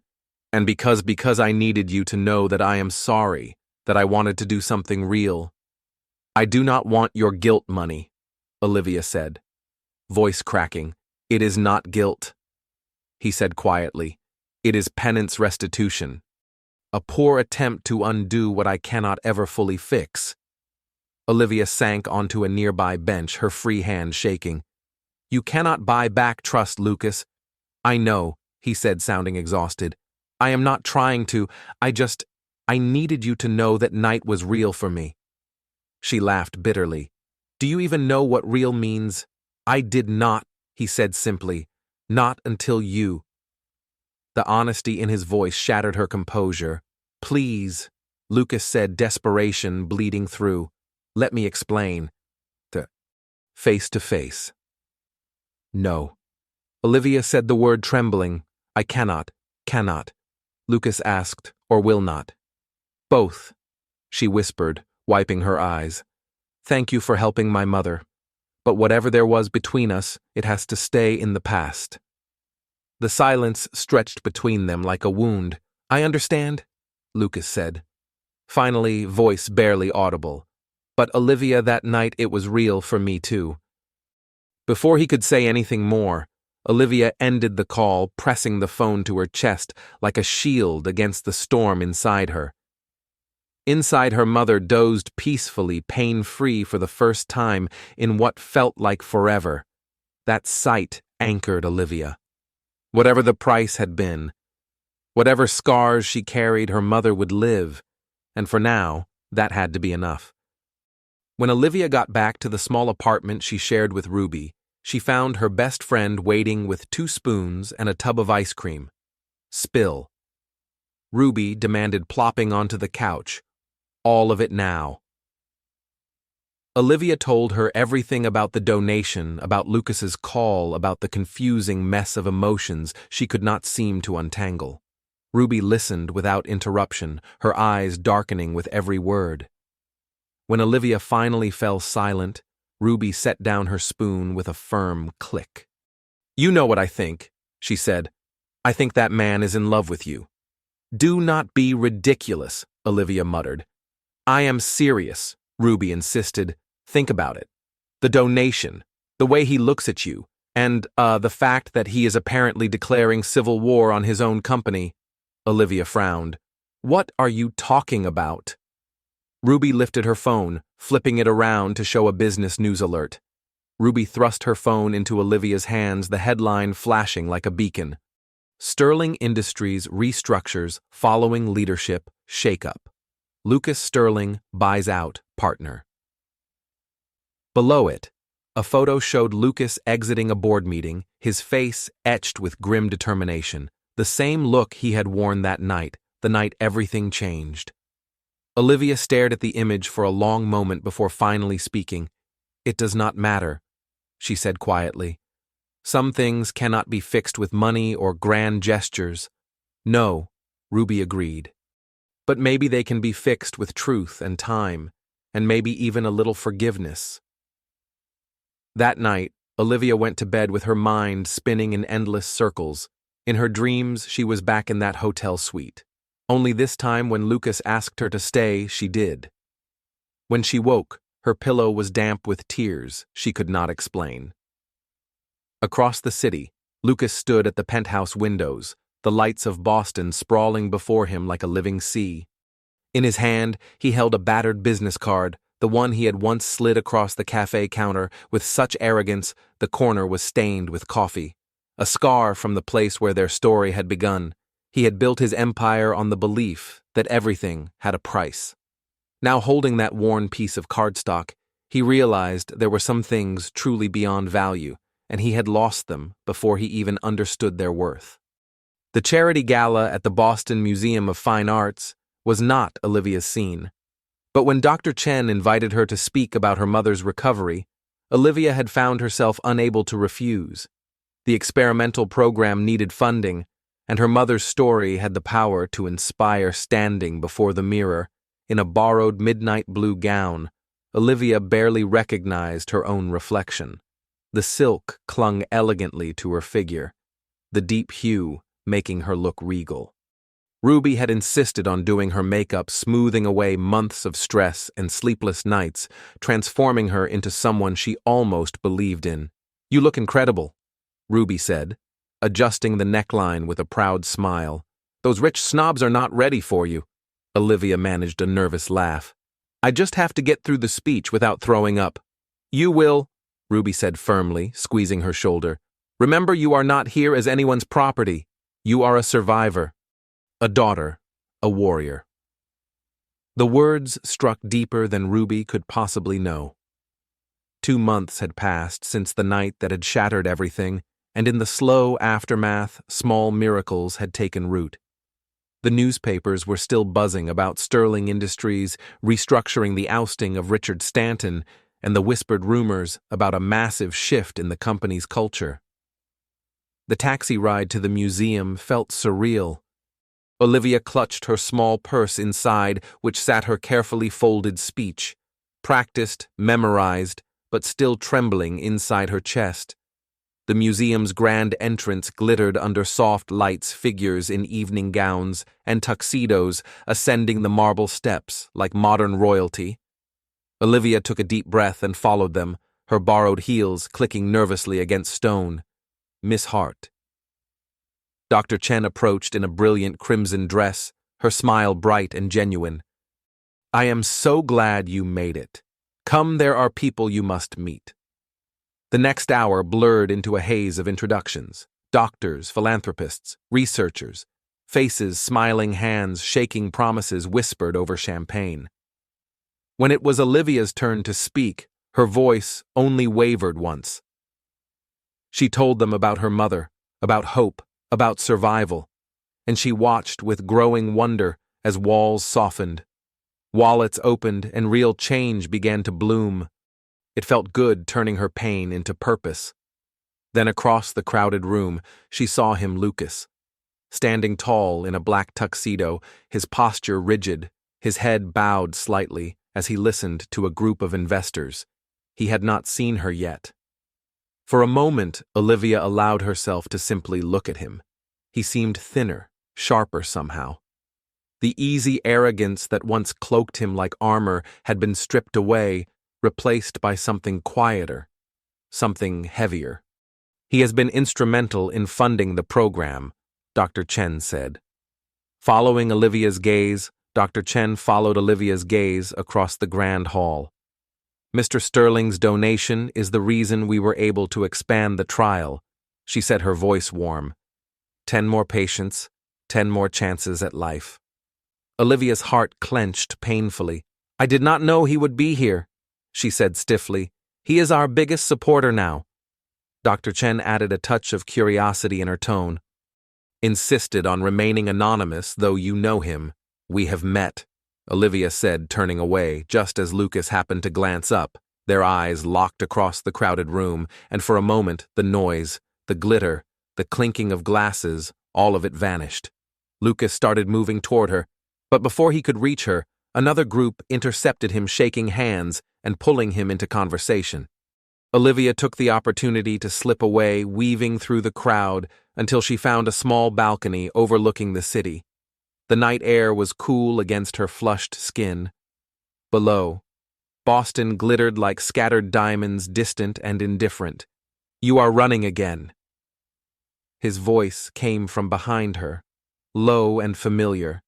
"And because I needed you to know that I am sorry, that I wanted to do something real." "I do not want your guilt money," Olivia said, voice cracking. "It is not guilt," he said quietly. "It is penance, restitution. A poor attempt to undo what I cannot ever fully fix." Olivia sank onto a nearby bench, her free hand shaking. "You cannot buy back trust, Lucas." "I know," he said, sounding exhausted. "I am not trying to. I needed you to know that night was real for me." She laughed bitterly. "Do you even know what real means?" "I did not," he said simply. "Not until you." The honesty in his voice shattered her composure. "Please," Lucas said, desperation bleeding through. "Let me explain." Face to face. "No." Olivia said the word, trembling. "I cannot." Lucas asked, "Or will not?" "Both," she whispered, wiping her eyes. "Thank you for helping my mother. But whatever there was between us, it has to stay in the past." The silence stretched between them like a wound. "I understand," Lucas said. Finally, voice barely audible. "But Olivia, that night it was real for me too." Before he could say anything more, Olivia ended the call, pressing the phone to her chest like a shield against the storm inside her. Inside, her mother dozed peacefully, pain-free for the first time in what felt like forever. That sight anchored Olivia. Whatever the price had been, whatever scars she carried, her mother would live, and for now, that had to be enough. When Olivia got back to the small apartment she shared with Ruby, she found her best friend waiting with 2 spoons and a tub of ice cream. "Spill." Ruby demanded, plopping onto the couch. "All of it now." Olivia told her everything about the donation, about Lucas's call, about the confusing mess of emotions she could not seem to untangle. Ruby listened without interruption, her eyes darkening with every word. When Olivia finally fell silent, Ruby set down her spoon with a firm click. "You know what I think," she said. "I think that man is in love with you." "Do not be ridiculous," Olivia muttered. "I am serious. Ruby insisted. Think about it. The donation, the way he looks at you, and, the fact that he is apparently declaring civil war on his own company. Olivia frowned. What are you talking about? Ruby lifted her phone, flipping it around to show a business news alert. Ruby thrust her phone into Olivia's hands, the headline flashing like a beacon. Sterling Industries restructures following leadership shakeup. Lucas Sterling buys out partner. Below it, a photo showed Lucas exiting a board meeting, his face etched with grim determination, the same look he had worn that night, the night everything changed. Olivia stared at the image for a long moment before finally speaking. It does not matter, she said quietly. Some things cannot be fixed with money or grand gestures. No, Ruby agreed. But maybe they can be fixed with truth and time, and maybe even a little forgiveness. That night, Olivia went to bed with her mind spinning in endless circles. In her dreams, she was back in that hotel suite. Only this time, when Lucas asked her to stay, she did. When she woke, her pillow was damp with tears she could not explain. Across the city, Lucas stood at the penthouse windows, the lights of Boston sprawling before him like a living sea. In his hand, he held a battered business card, the one he had once slid across the cafe counter with such arrogance the corner was stained with coffee. A scar from the place where their story had begun. He had built his empire on the belief that everything had a price. Now holding that worn piece of cardstock, he realized there were some things truly beyond value, and he had lost them before he even understood their worth. The charity gala at the Boston Museum of Fine Arts was not Olivia's scene. But when Dr. Chen invited her to speak about her mother's recovery, Olivia had found herself unable to refuse. The experimental program needed funding, and her mother's story had the power to inspire. Standing before the mirror, in a borrowed midnight blue gown, Olivia barely recognized her own reflection. The silk clung elegantly to her figure, the deep hue making her look regal. Ruby had insisted on doing her makeup, smoothing away months of stress and sleepless nights, transforming her into someone she almost believed in. "You look incredible," Ruby said, adjusting the neckline with a proud smile. "Those rich snobs are not ready for you." Olivia managed a nervous laugh. "I just have to get through the speech without throwing up." "You will," Ruby said firmly, squeezing her shoulder. "Remember, you are not here as anyone's property. You are a survivor. A daughter, a warrior." The words struck deeper than Ruby could possibly know. 2 months had passed since the night that had shattered everything, and in the slow aftermath, small miracles had taken root. The newspapers were still buzzing about Sterling Industries restructuring, the ousting of Richard Stanton, and the whispered rumors about a massive shift in the company's culture. The taxi ride to the museum felt surreal. Olivia clutched her small purse inside, which sat her carefully folded speech, practiced, memorized, but still trembling inside her chest. The museum's grand entrance glittered under soft lights, figures in evening gowns and tuxedos ascending the marble steps like modern royalty. Olivia took a deep breath and followed them, her borrowed heels clicking nervously against stone. Miss Hart. Dr. Chen approached in a brilliant crimson dress, her smile bright and genuine. "I am so glad you made it. Come, there are people you must meet." The next hour blurred into a haze of introductions. Doctors, philanthropists, researchers, faces, smiling hands, shaking promises whispered over champagne. When it was Olivia's turn to speak, her voice only wavered once. She told them about her mother, about hope, about survival, and she watched with growing wonder as walls softened. Wallets opened and real change began to bloom. It felt good turning her pain into purpose. Then across the crowded room, she saw him, Lucas. Standing tall in a black tuxedo, his posture rigid, his head bowed slightly as he listened to a group of investors. He had not seen her yet. For a moment, Olivia allowed herself to simply look at him. He seemed thinner, sharper somehow. The easy arrogance that once cloaked him like armor had been stripped away, replaced by something quieter, something heavier. "He has been instrumental in funding the program," Dr. Chen said. Following Olivia's gaze, Dr. Chen followed Olivia's gaze across the grand hall. "Mr. Sterling's donation is the reason we were able to expand the trial," she said, her voice warm. 10 more patients, 10 more chances at life. Olivia's heart clenched painfully. "I did not know he would be here," she said stiffly. "He is our biggest supporter now." Dr. Chen added a touch of curiosity in her tone. "Insisted on remaining anonymous, though you know him. We have met," Olivia said, turning away, just as Lucas happened to glance up. Their eyes locked across the crowded room, and for a moment the noise, the glitter, the clinking of glasses, all of it vanished. Lucas started moving toward her, but before he could reach her, another group intercepted him, shaking hands and pulling him into conversation. Olivia took the opportunity to slip away, weaving through the crowd until she found a small balcony overlooking the city. The night air was cool against her flushed skin. Below, Boston glittered like scattered diamonds, distant and indifferent. "You are running again." His voice came from behind her, low and familiar.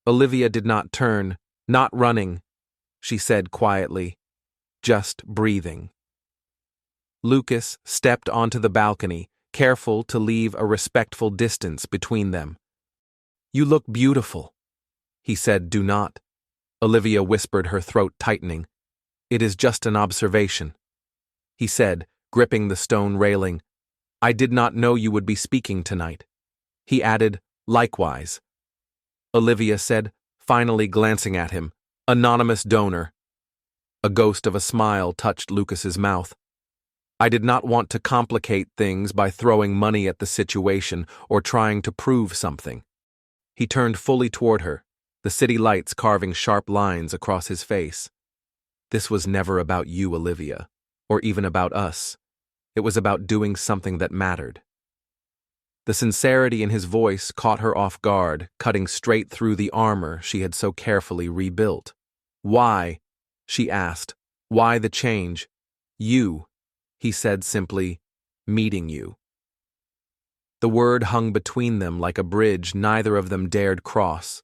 Olivia did not turn. "Not running," she said quietly, "just breathing." Lucas stepped onto the balcony, careful to leave a respectful distance between them. "You look beautiful," he said. "Do not." Olivia whispered, her throat tightening. "It is just an observation," he said, gripping the stone railing. "I did not know you would be speaking tonight." He added, "Likewise." Olivia said, finally glancing at him, "Anonymous donor." A ghost of a smile touched Lucas's mouth. "I did not want to complicate things by throwing money at the situation or trying to prove something." He turned fully toward her, the city lights carving sharp lines across his face. "This was never about you, Olivia, or even about us. It was about doing something that mattered." The sincerity in his voice caught her off guard, cutting straight through the armor she had so carefully rebuilt. "Why?" she asked. "Why the change?" "You," he said simply, "meeting you." The word hung between them like a bridge neither of them dared cross.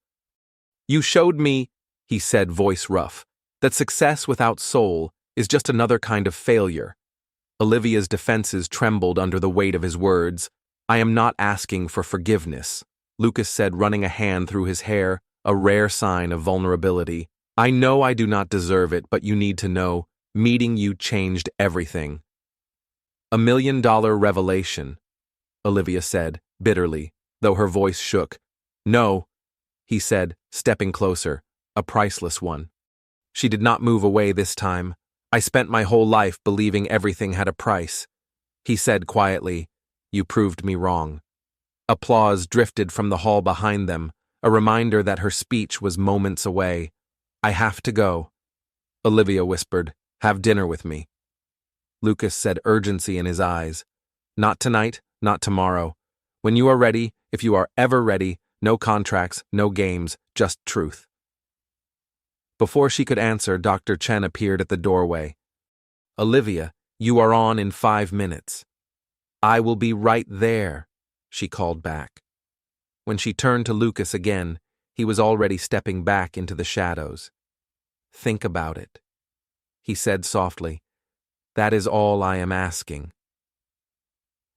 "You showed me," he said, voice rough, "that success without soul is just another kind of failure." Olivia's defenses trembled under the weight of his words. "I am not asking for forgiveness," Lucas said, running a hand through his hair, a rare sign of vulnerability. "I know I do not deserve it, but you need to know, meeting you changed everything." "$1 million revelation," Olivia said, bitterly, though her voice shook. "No," he said, stepping closer, "a priceless one." She did not move away this time. "I spent my whole life believing everything had a price," he said quietly. "You proved me wrong." Applause drifted from the hall behind them, a reminder that her speech was moments away. "I have to go," Olivia whispered. "Have dinner with me." Lucas said, urgency in his eyes. "Not tonight, not tomorrow. When you are ready, if you are ever ready, no contracts, no games, just truth." Before she could answer, Dr. Chen appeared at the doorway. "Olivia, you are on in 5 minutes." "I will be right there," she called back. When she turned to Lucas again, he was already stepping back into the shadows. "Think about it," he said softly. "That is all I am asking."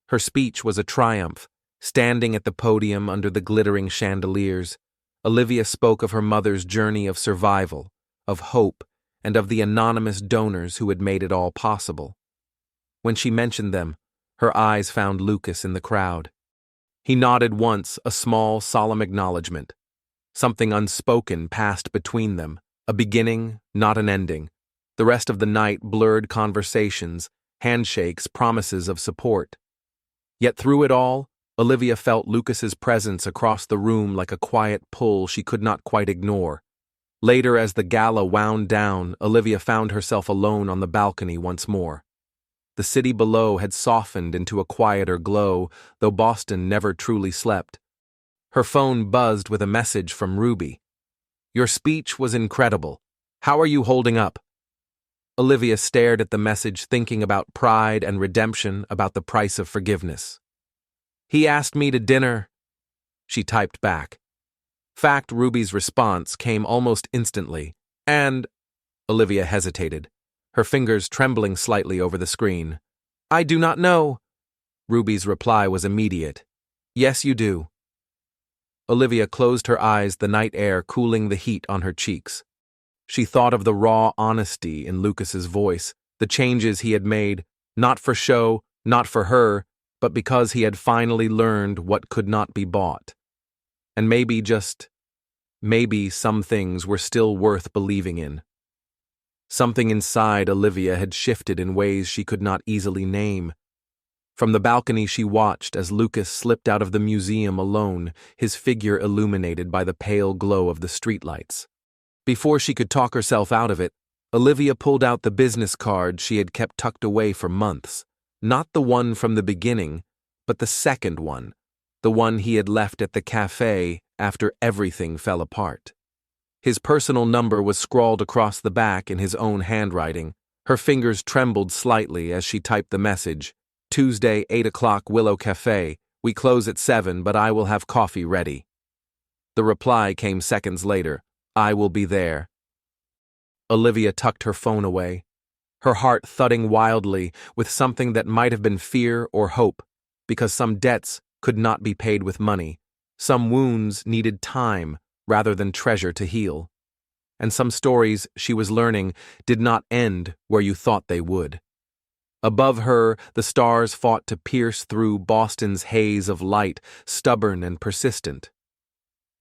Her speech was a triumph. Standing at the podium under the glittering chandeliers, Olivia spoke of her mother's journey of survival, of hope, and of the anonymous donors who had made it all possible. When she mentioned them, her eyes found Lucas in the crowd. He nodded once, a small, solemn acknowledgement. Something unspoken passed between them, a beginning, not an ending. The rest of the night blurred conversations, handshakes, promises of support. Yet through it all, Olivia felt Lucas's presence across the room like a quiet pull she could not quite ignore. Later, as the gala wound down, Olivia found herself alone on the balcony once more. The city below had softened into a quieter glow, though Boston never truly slept. Her phone buzzed with a message from Ruby. "Your speech was incredible. How are you holding up?" Olivia stared at the message, thinking about pride and redemption, about the price of forgiveness. "He asked me to dinner," she typed back. Fact, Ruby's response came almost instantly, and Olivia hesitated, her fingers trembling slightly over the screen. "I do not know." Ruby's reply was immediate. "Yes, you do." Olivia closed her eyes, the night air cooling the heat on her cheeks. She thought of the raw honesty in Lucas's voice, the changes he had made, not for show, not for her, but because he had finally learned what could not be bought. And maybe some things were still worth believing in. Something inside Olivia had shifted in ways she could not easily name. From the balcony she watched as Lucas slipped out of the museum alone, his figure illuminated by the pale glow of the streetlights. Before she could talk herself out of it, Olivia pulled out the business card she had kept tucked away for months. Not the one from the beginning, but the second one, the one he had left at the cafe after everything fell apart. His personal number was scrawled across the back in his own handwriting. Her fingers trembled slightly as she typed the message. "Tuesday, 8 o'clock, Willow Cafe. We close at 7, but I will have coffee ready." The reply came seconds later. "I will be there." Olivia tucked her phone away, her heart thudding wildly with something that might have been fear or hope, because some debts could not be paid with money, some wounds needed time rather than treasure to heal, and some stories she was learning did not end where you thought they would. Above her, the stars fought to pierce through Boston's haze of light, stubborn and persistent.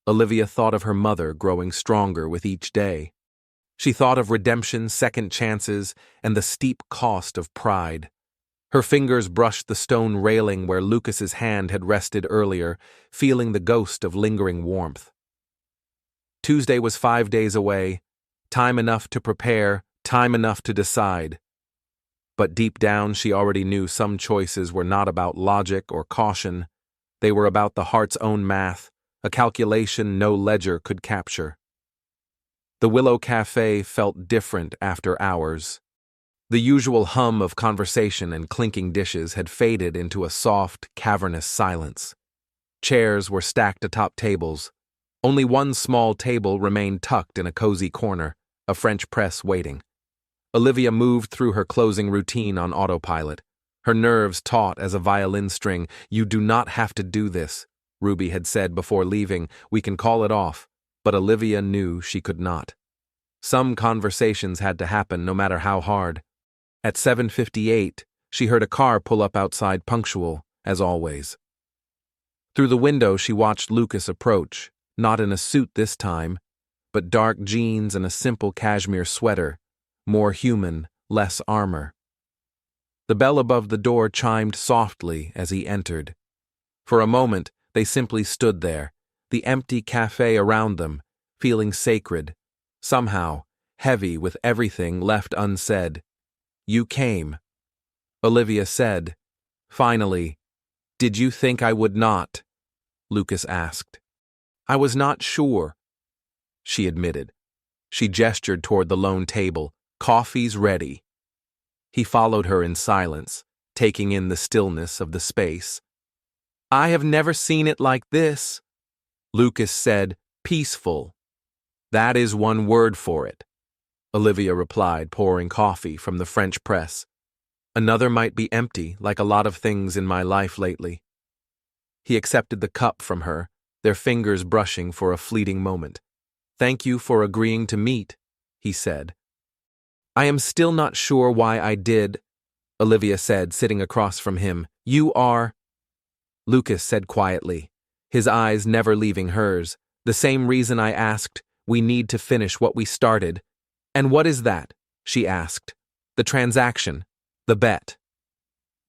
Olivia thought of her mother growing stronger with each day. She thought of redemption, second chances, and the steep cost of pride. Her fingers brushed the stone railing where Lucas's hand had rested earlier, feeling the ghost of lingering warmth. Tuesday was 5 days away, time enough to prepare, time enough to decide. But deep down she already knew some choices were not about logic or caution. They were about the heart's own math, a calculation no ledger could capture. The Willow Cafe felt different after hours. The usual hum of conversation and clinking dishes had faded into a soft, cavernous silence. Chairs were stacked atop tables. Only one small table remained tucked in a cozy corner, a French press waiting. Olivia moved through her closing routine on autopilot, her nerves taut as a violin string. "You do not have to do this," Ruby had said before leaving. "We can call it off." But Olivia knew she could not. Some conversations had to happen no matter how hard. At 7:58, she heard a car pull up outside, punctual, as always. Through the window she watched Lucas approach, not in a suit this time, but dark jeans and a simple cashmere sweater, more human, less armor. The bell above the door chimed softly as he entered. For a moment, they simply stood there, the empty cafe around them, feeling sacred, somehow heavy with everything left unsaid. "You came," Olivia said. Finally. "Did you think I would not?" Lucas asked. "I was not sure," she admitted. She gestured toward the lone table. "Coffee's ready." He followed her in silence, taking in the stillness of the space. "I have never seen it like this," Lucas said, "peaceful." "That is one word for it," Olivia replied, pouring coffee from the French press. "Another might be empty, like a lot of things in my life lately." He accepted the cup from her, their fingers brushing for a fleeting moment. "Thank you for agreeing to meet," he said. "I am still not sure why I did," Olivia said, sitting across from him. "You are," Lucas said quietly, his eyes never leaving hers. "The same reason I asked, we need to finish what we started." "And what is that?" she asked. "The transaction, the bet."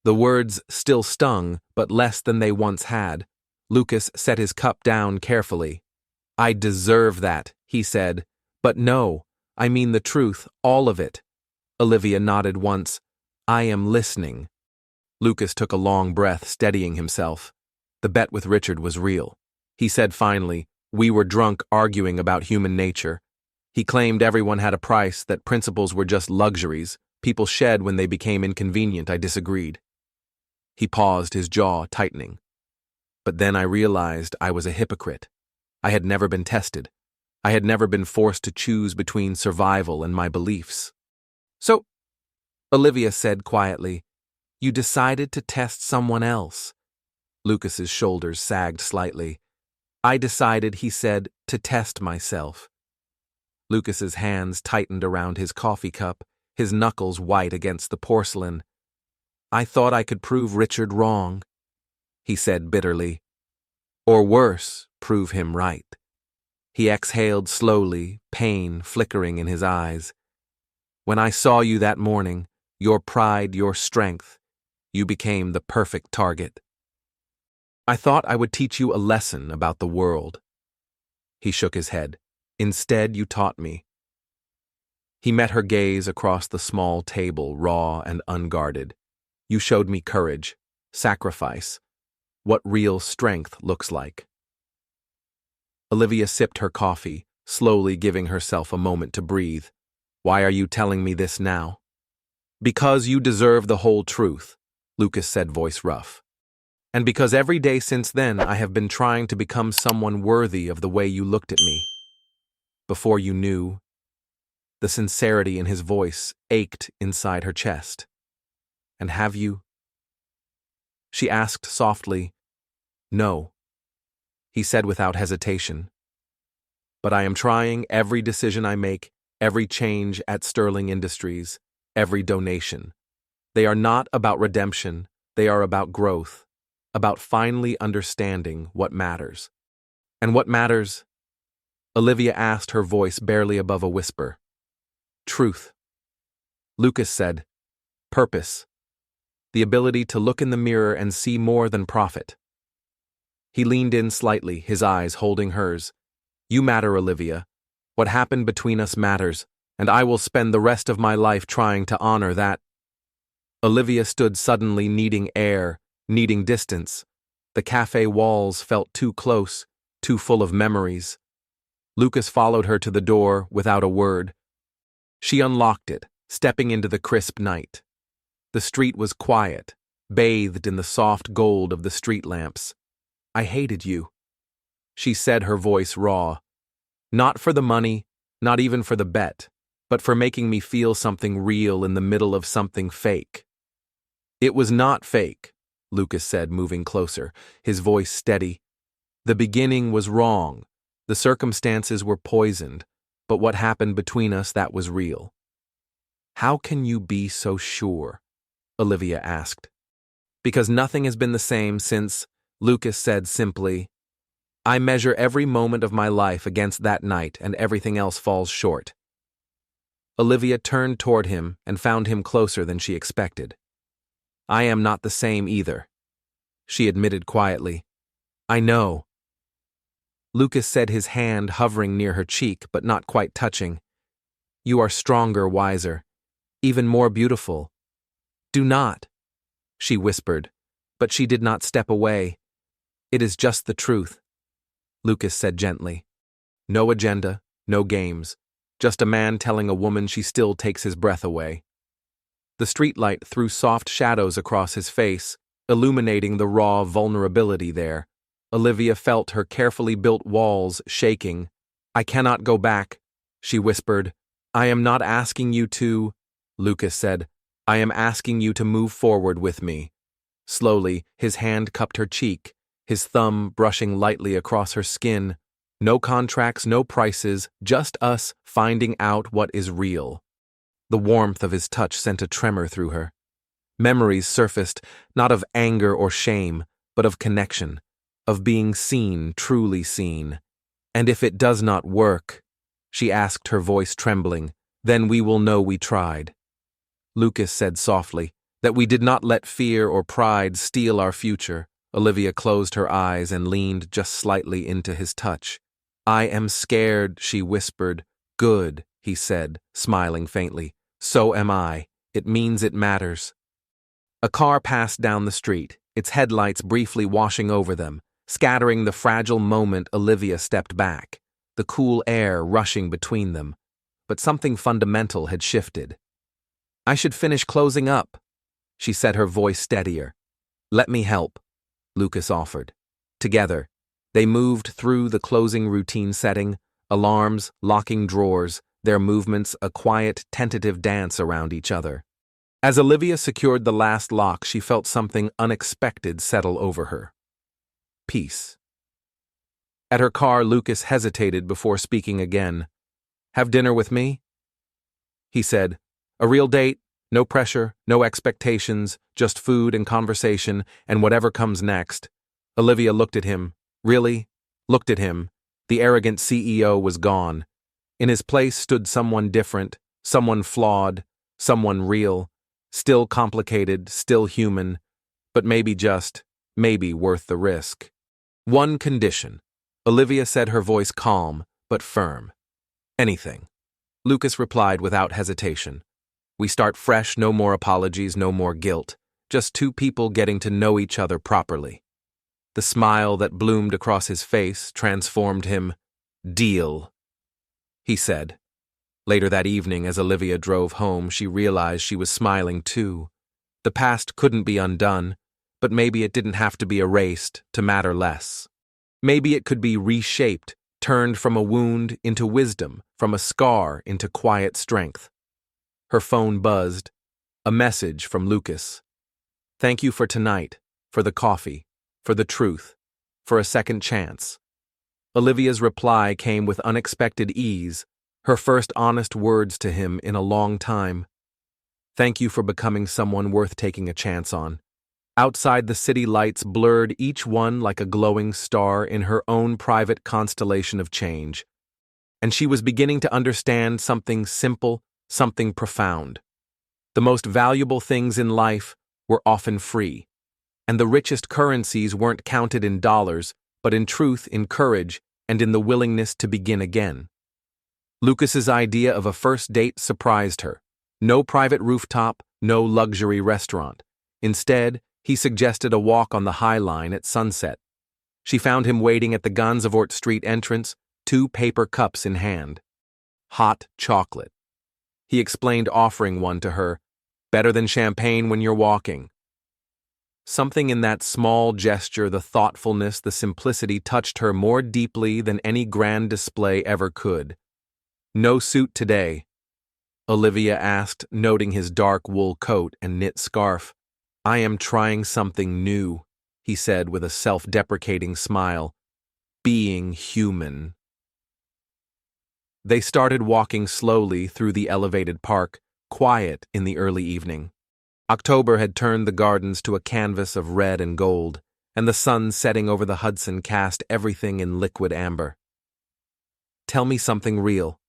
The words still stung, but less than they once had. Lucas set his cup down carefully. "I deserve that," he said. "But no, I mean the truth, all of it." Olivia nodded once. "I am listening." Lucas took a long breath, steadying himself. The bet with Richard was real. He said finally, "We were drunk arguing about human nature." He claimed everyone had a price, that principles were just luxuries people shed when they became inconvenient. I disagreed. He paused, his jaw tightening. But then I realized I was a hypocrite. I had never been tested. I had never been forced to choose between survival and my beliefs. "So," Olivia said quietly, "you decided to test someone else." Lucas's shoulders sagged slightly. "I decided," he said, "to test myself." Lucas's hands tightened around his coffee cup, his knuckles white against the porcelain. "I thought I could prove Richard wrong," he said bitterly. "Or worse, prove him right." He exhaled slowly, pain flickering in his eyes. "When I saw you that morning, your pride, your strength, you became the perfect target. I thought I would teach you a lesson about the world." He shook his head. "Instead, you taught me." He met her gaze across the small table, raw and unguarded. "You showed me courage, sacrifice, what real strength looks like." Olivia sipped her coffee, slowly giving herself a moment to breathe. "Why are you telling me this now?" "Because you deserve the whole truth," Lucas said, voice rough. "And because every day since then I have been trying to become someone worthy of the way you looked at me. Before you knew." The sincerity in his voice ached inside her chest. "And have you?" She asked softly. "No," he said without hesitation. "But I am trying. Every decision I make, every change at Sterling Industries, every donation. They are not about redemption, they are about growth, about finally understanding what matters." "And what matters?" Olivia asked, her voice barely above a whisper. "Truth." Lucas said, "Purpose. The ability to look in the mirror and see more than profit." He leaned in slightly, his eyes holding hers. "You matter, Olivia. What happened between us matters, and I will spend the rest of my life trying to honor that." Olivia stood suddenly, needing air, needing distance. The cafe walls felt too close, too full of memories. Lucas followed her to the door without a word. She unlocked it, stepping into the crisp night. The street was quiet, bathed in the soft gold of the street lamps. "I hated you," she said, her voice raw. "Not for the money, not even for the bet, but for making me feel something real in the middle of something fake." "It was not fake," Lucas said, moving closer, his voice steady. "The beginning was wrong. The circumstances were poisoned, but what happened between us, that was real." "How can you be so sure?" Olivia asked. "Because nothing has been the same since," Lucas said simply. "I measure every moment of my life against that night, and everything else falls short." Olivia turned toward him and found him closer than she expected. "I am not the same either," she admitted quietly. "I know." Lucas said, his hand hovering near her cheek but not quite touching. "You are stronger, wiser, even more beautiful." "Do not," she whispered, but she did not step away. "It is just the truth," Lucas said gently. "No agenda, no games, just a man telling a woman she still takes his breath away." The streetlight threw soft shadows across his face, illuminating the raw vulnerability there. Olivia felt her carefully built walls shaking. "I cannot go back," she whispered. "I am not asking you to," Lucas said. "I am asking you to move forward with me." Slowly, his hand cupped her cheek, his thumb brushing lightly across her skin. "No contracts, no prices, just us finding out what is real." The warmth of his touch sent a tremor through her. Memories surfaced, not of anger or shame, but of connection, of being seen, truly seen. "And if it does not work," she asked, her voice trembling, "then we will know we tried." Lucas said softly, "That we did not let fear or pride steal our future." Olivia closed her eyes and leaned just slightly into his touch. "I am scared," she whispered. "Good," he said, smiling faintly. "So am I. It means it matters." A car passed down the street, its headlights briefly washing over them. Scattering the fragile moment, Olivia stepped back, the cool air rushing between them. But something fundamental had shifted. "I should finish closing up," she said, her voice steadier. "Let me help," Lucas offered. Together, they moved through the closing routine setting, alarms, locking drawers, their movements a quiet, tentative dance around each other. As Olivia secured the last lock, she felt something unexpected settle over her. Peace. At her car, Lucas hesitated before speaking again. "Have dinner with me?" he said. "A real date, no pressure, no expectations, just food and conversation, and whatever comes next." Olivia looked at him. Really? Looked at him. The arrogant CEO was gone. In his place stood someone different, someone flawed, someone real, still complicated, still human, but maybe worth the risk. "One condition," Olivia said, her voice calm but firm. "Anything." Lucas replied without hesitation. "We start fresh, no more apologies, no more guilt. Just two people getting to know each other properly." The smile that bloomed across his face transformed him. "Deal," he said. Later that evening, as Olivia drove home, she realized she was smiling too. The past couldn't be undone, but maybe it didn't have to be erased to matter less. Maybe it could be reshaped, turned from a wound into wisdom, from a scar into quiet strength. Her phone buzzed. A message from Lucas. "Thank you for tonight, for the coffee, for the truth, for a second chance." Olivia's reply came with unexpected ease, her first honest words to him in a long time. "Thank you for becoming someone worth taking a chance on." Outside, the city lights blurred, each one like a glowing star in her own private constellation of change. And she was beginning to understand something simple, something profound. The most valuable things in life were often free, and the richest currencies weren't counted in dollars, but in truth, in courage, and in the willingness to begin again. Lucas's idea of a first date surprised her. No private rooftop, no luxury restaurant. Instead, he suggested a walk on the High Line at sunset. She found him waiting at the Gansevoort Street entrance, 2 paper cups in hand. Hot chocolate. He explained, offering one to her. "Better than champagne when you're walking." Something in that small gesture, the thoughtfulness, the simplicity, touched her more deeply than any grand display ever could. "No suit today?" Olivia asked, noting his dark wool coat and knit scarf. "I am trying something new," he said with a self-deprecating smile. "Being human." They started walking slowly through the elevated park, quiet in the early evening. October had turned the gardens to a canvas of red and gold, and the sun setting over the Hudson cast everything in liquid amber. "Tell me something real,"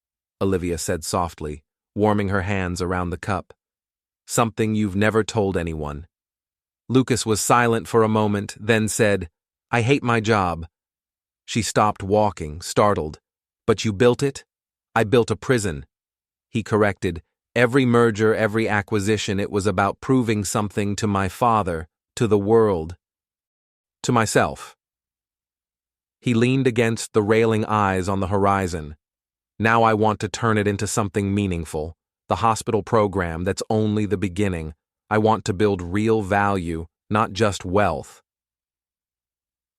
Olivia said softly, warming her hands around the cup. "Something you've never told anyone." Lucas was silent for a moment, then said, "I hate my job." She stopped walking, startled. "But you built it?" "I built a prison," he corrected. "Every merger, every acquisition, it was about proving something to my father, to the world, to myself." He leaned against the railing, eyes on the horizon. "Now I want to turn it into something meaningful. The hospital program, that's only the beginning. I want to build real value, not just wealth."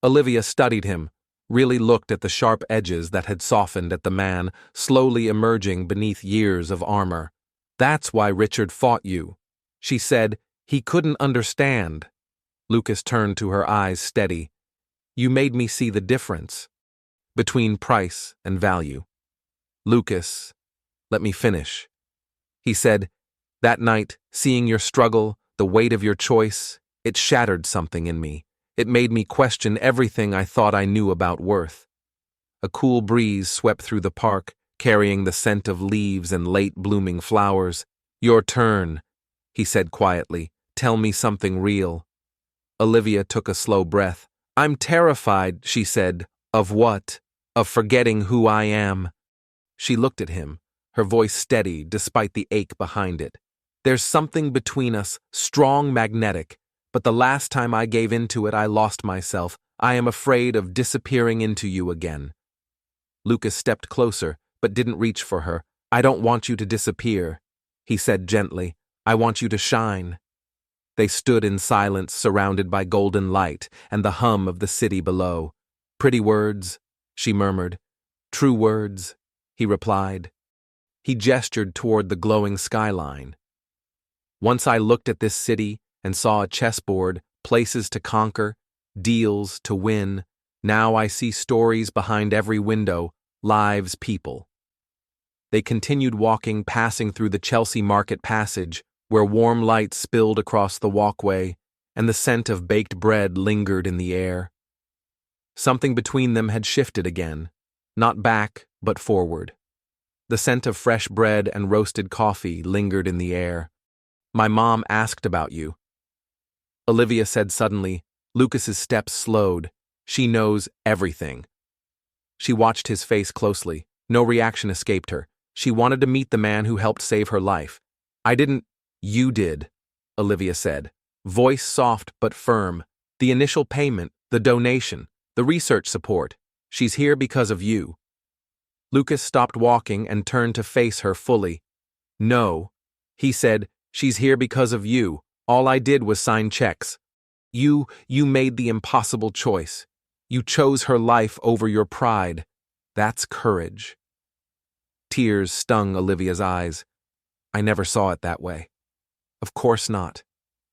Olivia studied him, really looked at the sharp edges that had softened at the man, slowly emerging beneath years of armor. "That's why Richard fought you," she said. "He couldn't understand." Lucas turned to her, eyes steady. "You made me see the difference between price and value." "Lucas, let me finish," he said. "That night, seeing your struggle, the weight of your choice, it shattered something in me. It made me question everything I thought I knew about worth." A cool breeze swept through the park, carrying the scent of leaves and late-blooming flowers. "Your turn," he said quietly. "Tell me something real." Olivia took a slow breath. "I'm terrified," she said. "Of what?" "Of forgetting who I am." She looked at him, her voice steady despite the ache behind it. "There's something between us, strong, magnetic, but the last time I gave into it, I lost myself. I am afraid of disappearing into you again. Lucas stepped closer, but didn't reach for her. I don't want you to disappear, he said gently. I want you to shine. They stood in silence, surrounded by golden light and the hum of the city below. Pretty words, she murmured. True words, he replied. He gestured toward the glowing skyline. Once I looked at this city and saw a chessboard, places to conquer, deals to win. Now I see stories behind every window, lives, people. They continued walking, passing through the Chelsea Market Passage, where warm light spilled across the walkway, and the scent of baked bread lingered in the air. Something between them had shifted again, not back, but forward. The scent of fresh bread and roasted coffee lingered in the air. My mom asked about you. Olivia said suddenly. Lucas's steps slowed. She knows everything. She watched his face closely. No reaction escaped her. She wanted to meet the man who helped save her life. I didn't. You did, Olivia said. Voice soft but firm. The initial payment, the donation, the research support. She's here because of you. Lucas stopped walking and turned to face her fully. No, he said, she's here because of you. All I did was sign checks. You made the impossible choice. You chose her life over your pride. That's courage. Tears stung Olivia's eyes. I never saw it that way. Of course not,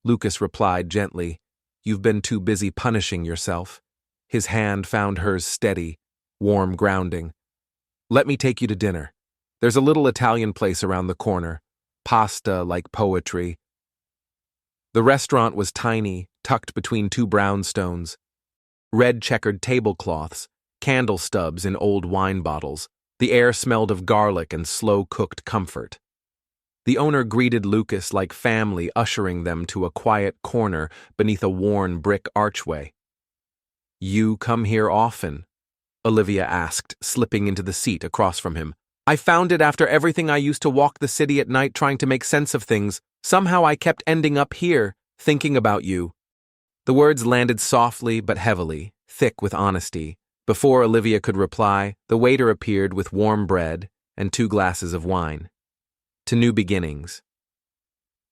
Lucas replied gently. You've been too busy punishing yourself. His hand found hers steady, warm, grounding. Let me take you to dinner. There's a little Italian place around the corner. Pasta like poetry. The restaurant was tiny, tucked between two brownstones. Red checkered tablecloths, candle stubs in old wine bottles. The air smelled of garlic and slow-cooked comfort. The owner greeted Lucas like family, ushering them to a quiet corner beneath a worn brick archway. You come here often? Olivia asked, slipping into the seat across from him. I found it after everything I used to walk the city at night trying to make sense of things. Somehow I kept ending up here, thinking about you. The words landed softly but heavily, thick with honesty. Before Olivia could reply, the waiter appeared with warm bread and 2 glasses of wine. To new beginnings.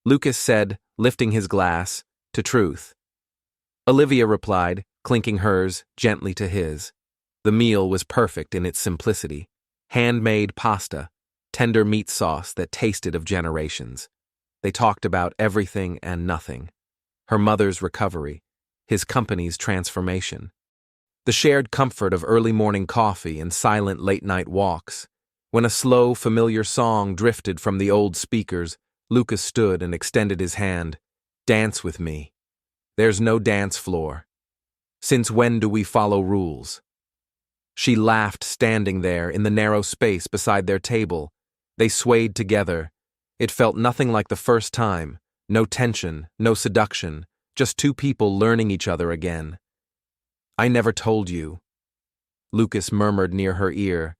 Lucas said, lifting his glass, to truth. Olivia replied, clinking hers gently to his. The meal was perfect in its simplicity. Handmade pasta, tender meat sauce that tasted of generations. They talked about everything and nothing. Her mother's recovery, his company's transformation. The shared comfort of early morning coffee and silent late-night walks. When a slow, familiar song drifted from the old speakers, Lucas stood and extended his hand. Dance with me. There's no dance floor. Since when do we follow rules? She laughed, standing there in the narrow space beside their table. They swayed together. It felt nothing like the first time. No tension, no seduction, just 2 people learning each other again. I never told you, Lucas murmured near her ear.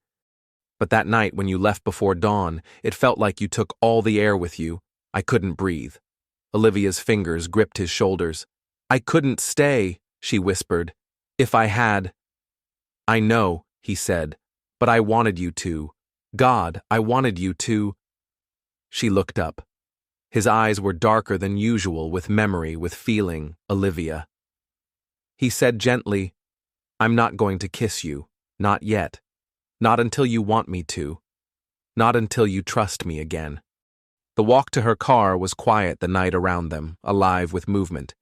But that night when you left before dawn, it felt like you took all the air with you. I couldn't breathe. Olivia's fingers gripped his shoulders. I couldn't stay, she whispered. If I had. I know, he said, but I wanted you to. God, I wanted you to. She looked up. His eyes were darker than usual, with memory, with feeling, Olivia. He said gently, I'm not going to kiss you, not yet. Not until you want me to. Not until you trust me again. The walk to her car was quiet the night around them, alive with movement.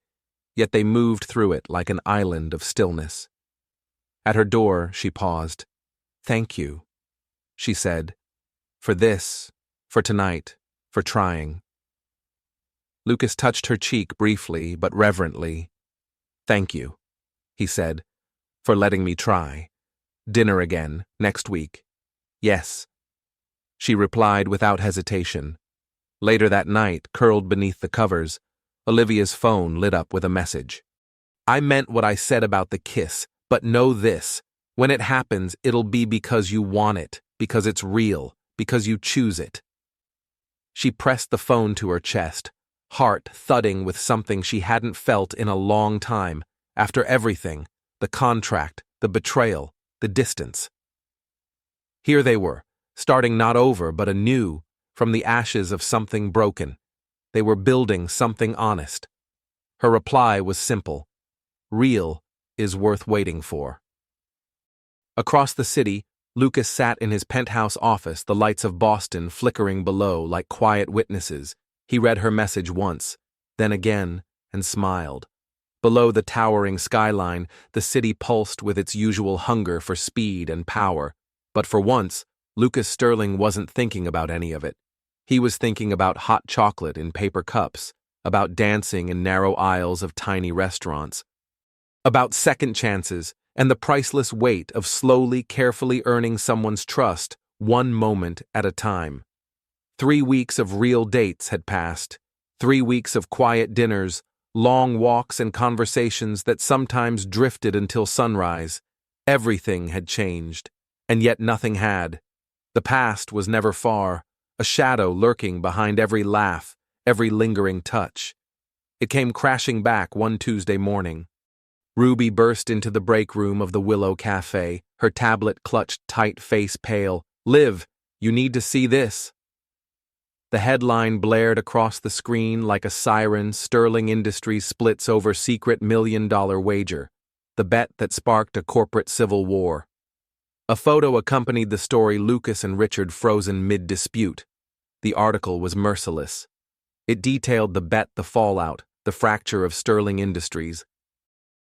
Yet they moved through it like an island of stillness. At her door, she paused. Thank you, she said. For this, for tonight, for trying. Lucas touched her cheek briefly but reverently. Thank you, he said, for letting me try. Dinner again, next week. Yes. She replied without hesitation. Later that night, curled beneath the covers, Olivia's phone lit up with a message. I meant what I said about the kiss, but know this. When it happens, it'll be because you want it, because it's real, because you choose it. She pressed the phone to her chest, heart thudding with something she hadn't felt in a long time. After everything, the contract, the betrayal, the distance. Here they were, starting not over but anew, from the ashes of something broken. They were building something honest. Her reply was simple. Real is worth waiting for. Across the city, Lucas sat in his penthouse office, the lights of Boston flickering below like quiet witnesses. He read her message once, then again, and smiled. Below the towering skyline, the city pulsed with its usual hunger for speed and power. But for once, Lucas Sterling wasn't thinking about any of it. He was thinking about hot chocolate in paper cups, about dancing in narrow aisles of tiny restaurants, about second chances and the priceless weight of slowly, carefully earning someone's trust, one moment at a time. 3 weeks of real dates had passed, 3 weeks of quiet dinners, long walks and conversations that sometimes drifted until sunrise. Everything had changed, and yet nothing had. The past was never far, a shadow lurking behind every laugh, every lingering touch. It came crashing back one Tuesday morning. Ruby burst into the break room of the Willow Cafe, her tablet clutched tight, face pale. "Liv, you need to see this." The headline blared across the screen like a siren. Sterling Industries splits over secret $1 million wager, the bet that sparked a corporate civil war. A photo accompanied the story, Lucas and Richard frozen mid-dispute. The article was merciless. It detailed the bet, the fallout, the fracture of Sterling Industries.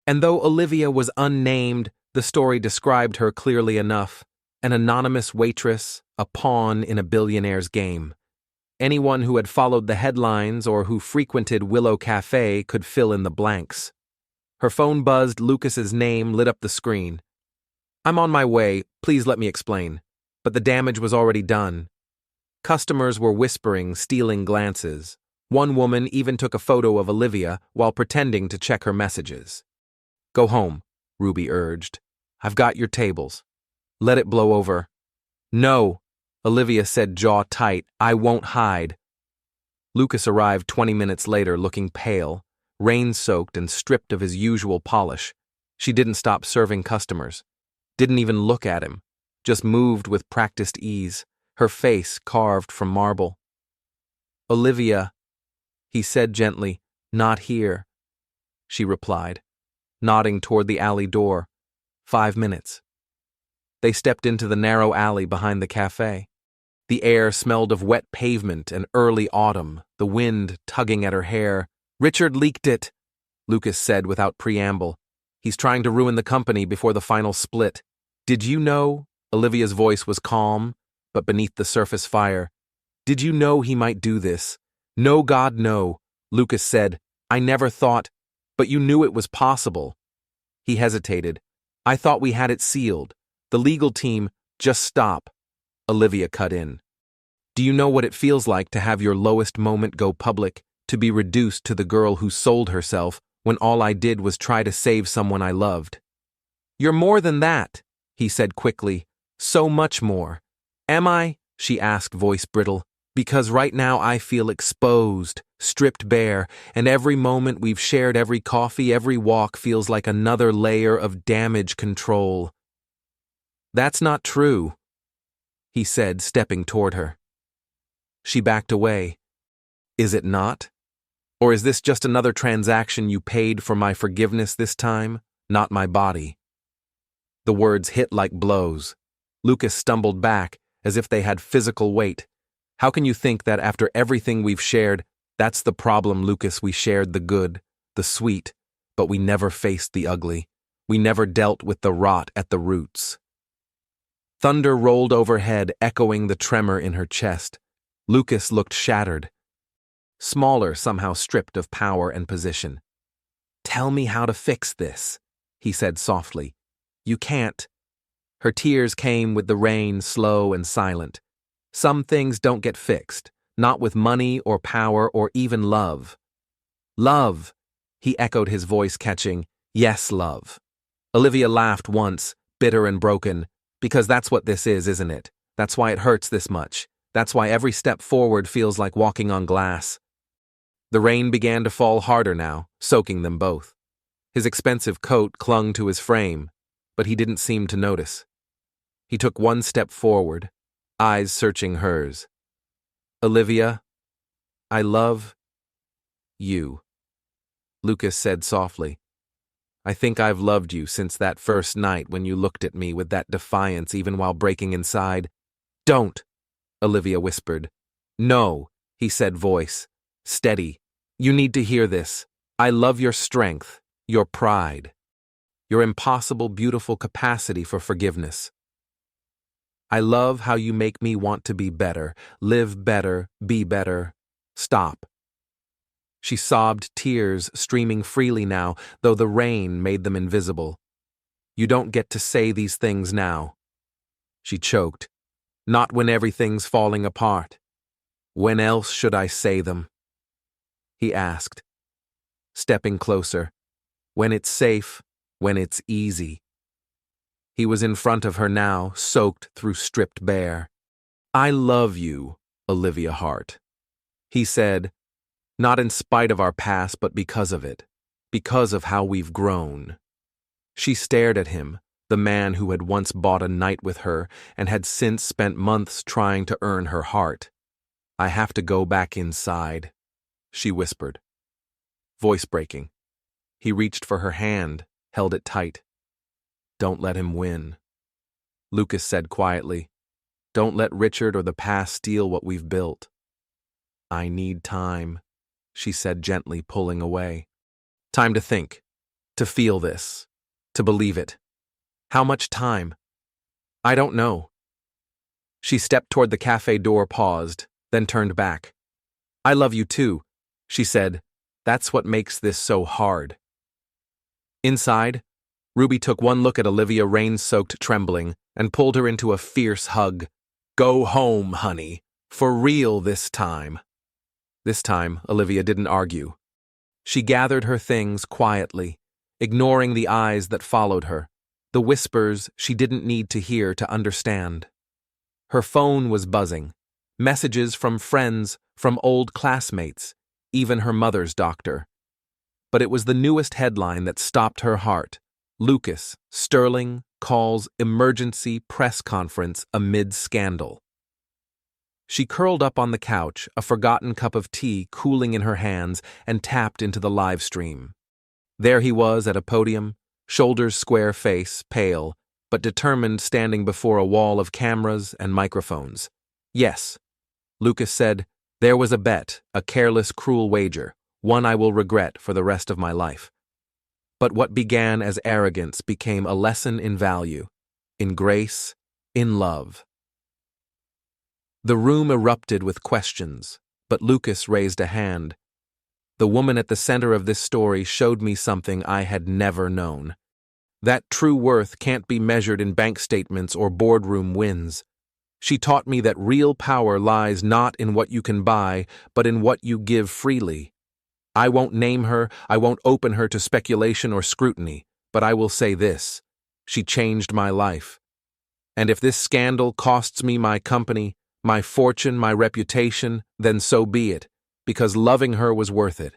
And though Olivia was unnamed, the story described her clearly enough: an anonymous waitress, a pawn in a billionaire's game. Anyone who had followed the headlines or who frequented Willow Cafe could fill in the blanks. Her phone buzzed. Lucas's name lit up the screen. "I'm on my way, please let me explain." But the damage was already done. Customers were whispering, stealing glances. One woman even took a photo of Olivia while pretending to check her messages. "Go home," Ruby urged. "I've got your tables. Let it blow over." "No," Olivia said, jaw tight. "I won't hide." Lucas arrived 20 minutes later, looking pale, rain-soaked and stripped of his usual polish. She didn't stop serving customers. Didn't even look at him, just moved with practiced ease, her face carved from marble. "Olivia," he said gently. "Not here," she replied, nodding toward the alley door. 5 minutes. They stepped into the narrow alley behind the cafe. The air smelled of wet pavement and early autumn, the wind tugging at her hair. "Richard leaked it," Lucas said without preamble. "He's trying to ruin the company before the final split." "Did you know?" Olivia's voice was calm, but beneath the surface fire. "Did you know he might do this?" "No, God, no," Lucas said. "I never thought, but you knew it was possible." He hesitated. "I thought we had it sealed. The legal team." "Just stop," Olivia cut in. "Do you know what it feels like to have your lowest moment go public, to be reduced to the girl who sold herself when all I did was try to save someone I loved?" "You're more than that," he said quickly. "So much more." "Am I?" she asked, voice brittle. "Because right now I feel exposed, stripped bare, and every moment we've shared, every coffee, every walk feels like another layer of damage control." "That's not true," he said, stepping toward her. She backed away. "Is it not? Or is this just another transaction you paid for my forgiveness this time, not my body?" The words hit like blows. Lucas stumbled back, as if they had physical weight. "How can you think that after everything we've shared?" "That's the problem, Lucas. We shared the good, the sweet, but we never faced the ugly. We never dealt with the rot at the roots." Thunder rolled overhead, echoing the tremor in her chest. Lucas looked shattered. Smaller, somehow stripped of power and position. "Tell me how to fix this," he said softly. "You can't." Her tears came with the rain, slow and silent. "Some things don't get fixed, not with money or power or even love." "Love," he echoed, his voice catching. "Yes, love." Olivia laughed once, bitter and broken. "Because that's what this is, isn't it? That's why it hurts this much. That's why every step forward feels like walking on glass." The rain began to fall harder now, soaking them both. His expensive coat clung to his frame, but he didn't seem to notice. He took one step forward, eyes searching hers. "Olivia, I love you," Lucas said softly. "I think I've loved you since that first night when you looked at me with that defiance even while breaking inside." "Don't," Olivia whispered. "No," he said, voice steady. "You need to hear this. I love your strength, your pride, your impossible, beautiful capacity for forgiveness. I love how you make me want to be better, live better, be better. Stop." She sobbed, tears streaming freely now, though the rain made them invisible. "You don't get to say these things now." She choked. "Not when everything's falling apart. When else should I say them?" He asked, stepping closer. "When it's safe, when it's easy." He was in front of her now, soaked through stripped bare. "I love you, Olivia Hart," he said, "not in spite of our past, but because of it, because of how we've grown." She stared at him, the man who had once bought a night with her and had since spent months trying to earn her heart. "I have to go back inside," she whispered, voice breaking. He reached for her hand, held it tight. "Don't let him win," Lucas said quietly. "Don't let Richard or the past steal what we've built." "I need time," she said gently, pulling away. "Time to think, to feel this, to believe it. How much time?" "I don't know." She stepped toward the cafe door, paused, then turned back. "I love you too," she said. "That's what makes this so hard." Inside, Ruby took one look at Olivia, rain-soaked, trembling, and pulled her into a fierce hug. "Go home, honey. For real this time." This time, Olivia didn't argue. She gathered her things quietly, ignoring the eyes that followed her, the whispers she didn't need to hear to understand. Her phone was buzzing, messages from friends, from old classmates, even her mother's doctor. But it was the newest headline that stopped her heart. Lucas, Sterling, calls emergency press conference amid scandal. She curled up on the couch, a forgotten cup of tea cooling in her hands, and tapped into the live stream. There he was at a podium, shoulders square, face pale, but determined, standing before a wall of cameras and microphones. "Yes," Lucas said, "there was a bet, a careless, cruel wager, one I will regret for the rest of my life. But what began as arrogance became a lesson in value, in grace, in love." The room erupted with questions, but Lucas raised a hand. "The woman at the center of this story showed me something I had never known. That true worth can't be measured in bank statements or boardroom wins. She taught me that real power lies not in what you can buy, but in what you give freely. I won't name her, I won't open her to speculation or scrutiny, but I will say this: she changed my life. And if this scandal costs me my company, my fortune, my reputation, then so be it, because loving her was worth it."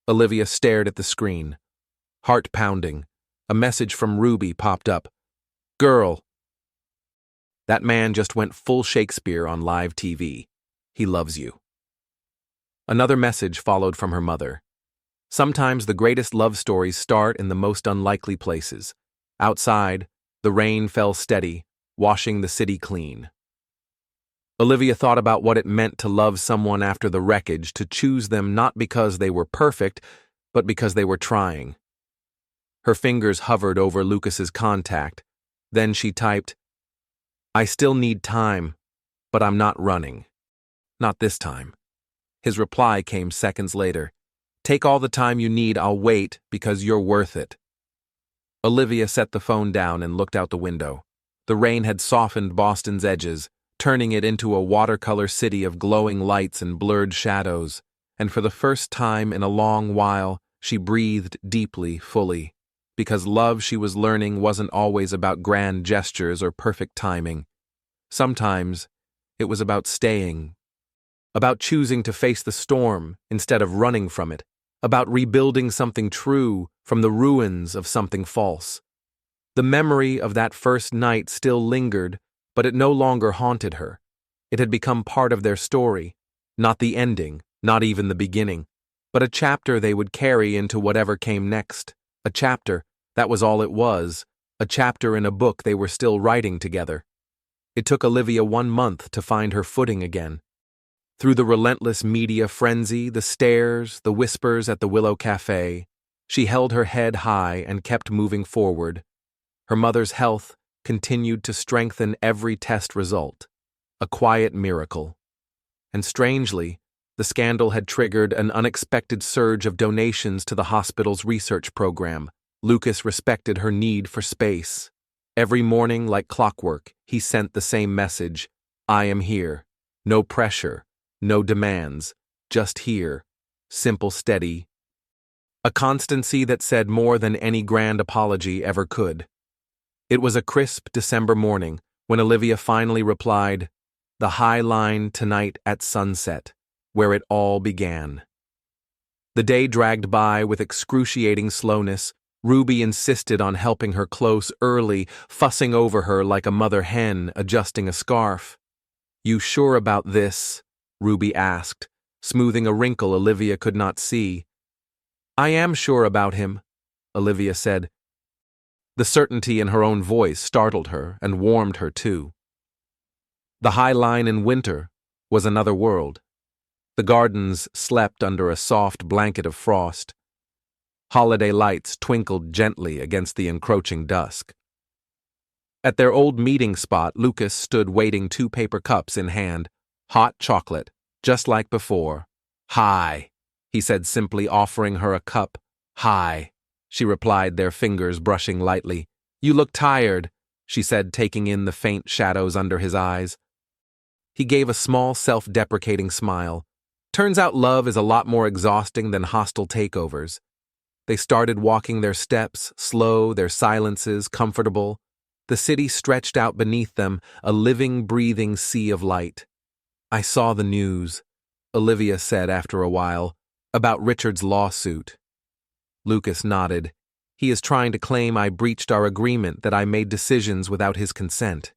Olivia stared at the screen, heart pounding. A message from Ruby popped up. "Girl." That man just went full Shakespeare on live TV. "He loves you." Another message followed from her mother. "Sometimes the greatest love stories start in the most unlikely places. Outside, the rain fell steady, washing the city clean." Olivia thought about what it meant to love someone after the wreckage, to choose them not because they were perfect, but because they were trying. Her fingers hovered over Lucas's contact. Then she typed, "I still need time, but I'm not running." "Not this time." His reply came seconds later. "Take all the time you need, I'll wait, because you're worth it." Olivia set the phone down and looked out the window. The rain had softened Boston's edges, turning it into a watercolor city of glowing lights and blurred shadows, and for the first time in a long while, she breathed deeply, fully, because love, she was learning, wasn't always about grand gestures or perfect timing. Sometimes it was about staying, about choosing to face the storm instead of running from it, about rebuilding something true from the ruins of something false. The memory of that first night still lingered, but it no longer haunted her. It had become part of their story, not the ending, not even the beginning, but a chapter they would carry into whatever came next. A chapter, that was all it was, a chapter in a book they were still writing together. It took Olivia 1 month to find her footing again. Through the relentless media frenzy, the stares, the whispers at the Willow Cafe, she held her head high and kept moving forward. Her mother's health continued to strengthen every test result, a quiet miracle. And strangely, the scandal had triggered an unexpected surge of donations to the hospital's research program. Lucas respected her need for space. Every morning, like clockwork, he sent the same message: I am here. No pressure, no demands, just here. Simple, steady. A constancy that said more than any grand apology ever could. It was a crisp December morning when Olivia finally replied, "The High Line tonight at sunset, where it all began." The day dragged by with excruciating slowness. Ruby insisted on helping her close early, fussing over her like a mother hen adjusting a scarf. "You sure about this?" Ruby asked, smoothing a wrinkle Olivia could not see. "I am sure about him," Olivia said. The certainty in her own voice startled her and warmed her too. The High Line in winter was another world. The gardens slept under a soft blanket of frost. Holiday lights twinkled gently against the encroaching dusk. At their old meeting spot, Lucas stood waiting, 2 paper cups in hand, hot chocolate, just like before. "Hi," he said simply, offering her a cup. "Hi," she replied, their fingers brushing lightly. "You look tired," she said, taking in the faint shadows under his eyes. He gave a small, self-deprecating smile. "Turns out love is a lot more exhausting than hostile takeovers." They started walking, their steps slow, their silences comfortable. The city stretched out beneath them, a living, breathing sea of light. "I saw the news," Olivia said after a while, "about Richard's lawsuit." Lucas nodded. "He is trying to claim I breached our agreement, that I made decisions without his consent."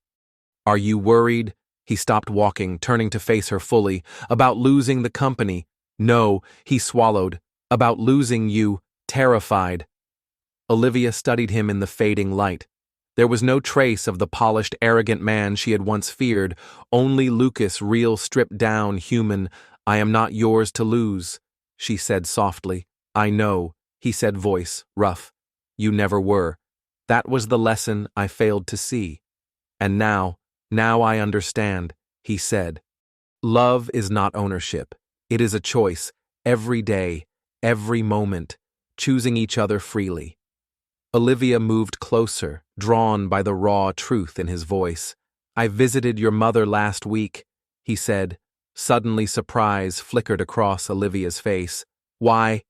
"Are you worried?" He stopped walking, turning to face her fully. "About losing the company?" "No," he swallowed. "About losing you. Terrified." Olivia studied him in the fading light. There was no trace of the polished, arrogant man she had once feared, only Lucas, real, stripped down, human. "I am not yours to lose," she said softly. "I know," he said, voice rough. "You never were. That was the lesson I failed to see. And now I understand," he said. "Love is not ownership. It is a choice, every day, every moment, choosing each other freely." Olivia moved closer, drawn by the raw truth in his voice. "I visited your mother last week," he said. Suddenly surprise flickered across Olivia's face. "Why?"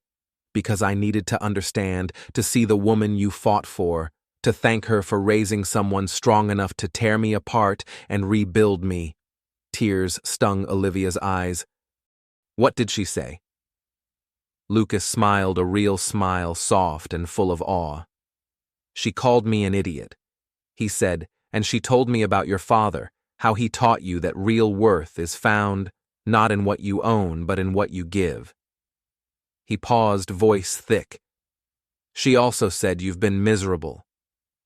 "Because I needed to understand, to see the woman you fought for, to thank her for raising someone strong enough to tear me apart and rebuild me." Tears stung Olivia's eyes. "What did she say?" Lucas smiled, a real smile, soft and full of awe. "She called me an idiot," he said, "and she told me about your father, how he taught you that real worth is found not in what you own but in what you give." He paused, voice thick. "She also said you've been miserable."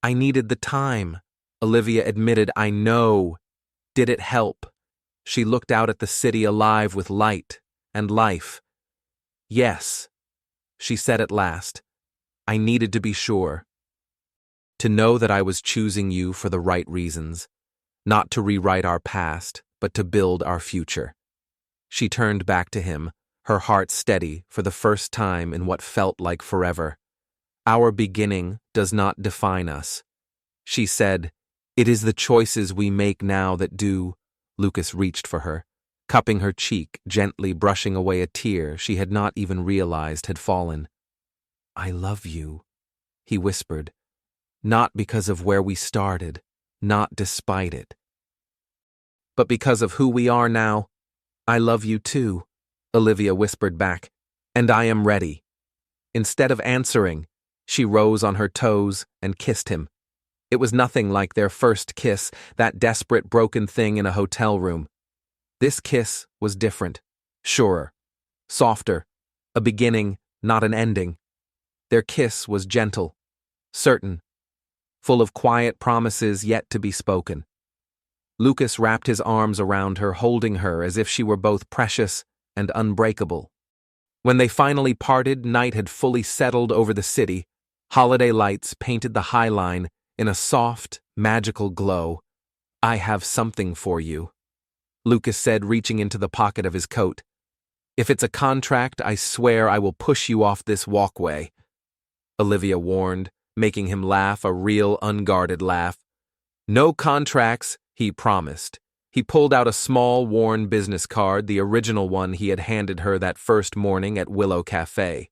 "I needed the time," Olivia admitted. "I know." "Did it help?" She looked out at the city alive with light and life. "Yes," she said at last. "I needed to be sure. To know that I was choosing you for the right reasons, not to rewrite our past, but to build our future." She turned back to him, her heart steady for the first time in what felt like forever. "Our beginning does not define us," she said. "It is the choices we make now that do." Lucas reached for her, cupping her cheek, gently brushing away a tear she had not even realized had fallen. "I love you," he whispered. "Not because of where we started, not despite it, but because of who we are now." "I love you too," Olivia whispered back. "And I am ready." Instead of answering, she rose on her toes and kissed him. It was nothing like their first kiss, that desperate broken thing in a hotel room. This kiss was different, surer, softer, a beginning, not an ending. Their kiss was gentle, certain, full of quiet promises yet to be spoken. Lucas wrapped his arms around her, holding her as if she were both precious and unbreakable. When they finally parted, night had fully settled over the city. Holiday lights painted the High Line in a soft, magical glow. "I have something for you," Lucas said, reaching into the pocket of his coat. "If it's a contract, I swear I will push you off this walkway," Olivia warned, making him laugh, a real unguarded laugh. "No contracts," he promised. He pulled out a small, worn business card, the original one he had handed her that first morning at Willow Cafe.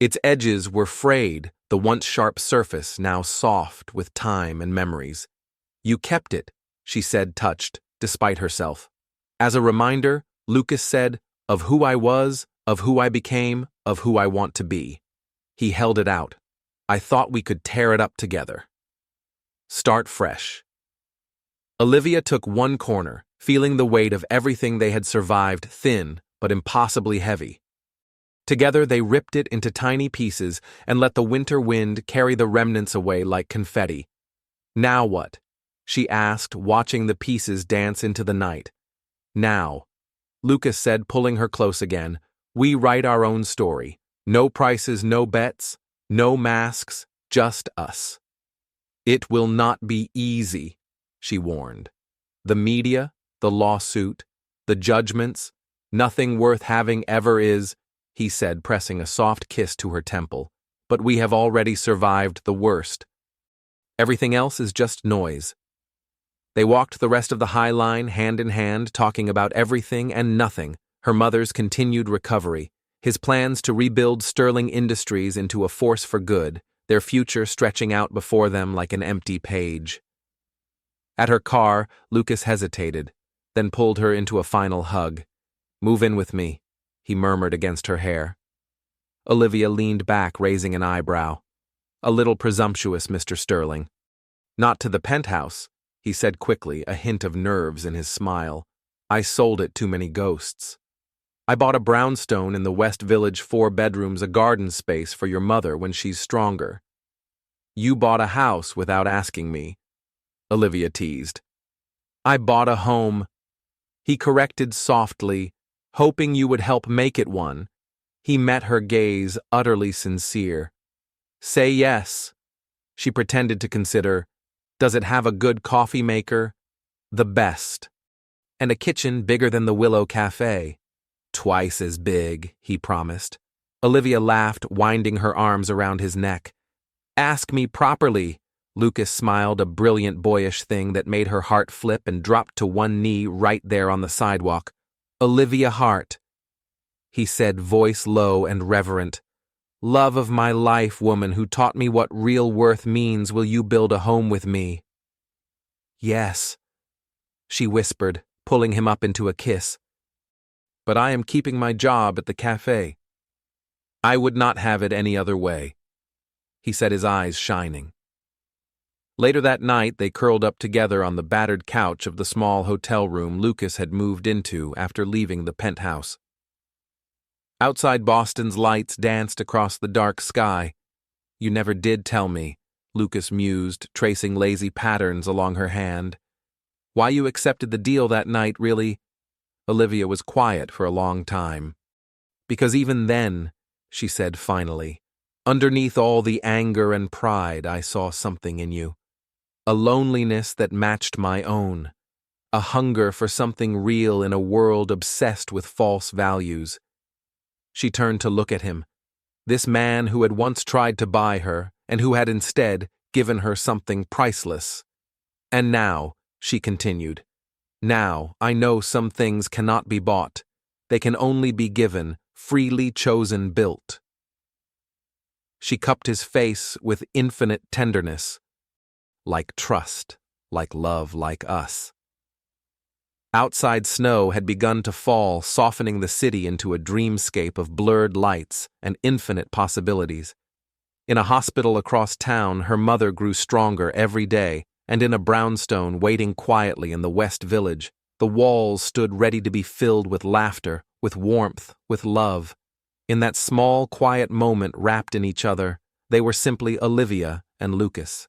Its edges were frayed, the once sharp surface now soft with time and memories. "You kept it," she said, touched, despite herself. "As a reminder," Lucas said, "of who I was, of who I became, of who I want to be." He held it out. "I thought we could tear it up together. Start fresh." Olivia took one corner, feeling the weight of everything they had survived, thin but impossibly heavy. Together they ripped it into tiny pieces and let the winter wind carry the remnants away like confetti. "Now what?" she asked, watching the pieces dance into the night. "Now," Lucas said, pulling her close again, "we write our own story. No prices, no bets, no masks, just us." "It will not be easy," she warned. "The media, the lawsuit, the judgments, nothing worth having ever is," he said, pressing a soft kiss to her temple. "But we have already survived the worst. Everything else is just noise." They walked the rest of the High Line hand in hand, talking about everything and nothing, her mother's continued recovery, his plans to rebuild Sterling Industries into a force for good, their future stretching out before them like an empty page. At her car, Lucas hesitated, then pulled her into a final hug. "Move in with me," he murmured against her hair. Olivia leaned back, raising an eyebrow. "A little presumptuous, Mr. Sterling." "Not to the penthouse," he said quickly, a hint of nerves in his smile. "I sold it too many ghosts. I bought a brownstone in the West Village, 4 bedrooms, a garden space for your mother when she's stronger." "You bought a house without asking me," Olivia teased. "I bought a home," he corrected softly, "hoping you would help make it one." He met her gaze, utterly sincere. "Say yes." She pretended to consider. "Does it have a good coffee maker?" "The best." "And a kitchen bigger than the Willow Cafe?" "Twice as big," he promised. Olivia laughed, winding her arms around his neck. "Ask me properly." Lucas smiled, a brilliant boyish thing that made her heart flip, and dropped to one knee right there on the sidewalk. "Olivia Hart," he said, voice low and reverent. "Love of my life, woman who taught me what real worth means, will you build a home with me?" "Yes," she whispered, pulling him up into a kiss. "But I am keeping my job at the cafe." "I would not have it any other way," he said, his eyes shining. Later that night, they curled up together on the battered couch of the small hotel room Lucas had moved into after leaving the penthouse. Outside, Boston's lights danced across the dark sky. "You never did tell me," Lucas mused, tracing lazy patterns along her hand. "Why you accepted the deal that night, really?" Olivia was quiet for a long time. "Because even then," she said finally, "underneath all the anger and pride, I saw something in you. A loneliness that matched my own. A hunger for something real in a world obsessed with false values." She turned to look at him. This man who had once tried to buy her, and who had instead given her something priceless. "And now," she continued, "now I know some things cannot be bought. They can only be given, freely chosen, built." She cupped his face with infinite tenderness. "Like trust, like love, like us." Outside snow had begun to fall, softening the city into a dreamscape of blurred lights and infinite possibilities. In a hospital across town, her mother grew stronger every day, and in a brownstone waiting quietly in the West Village, the walls stood ready to be filled with laughter, with warmth, with love. In that small, quiet moment wrapped in each other, they were simply Olivia and Lucas.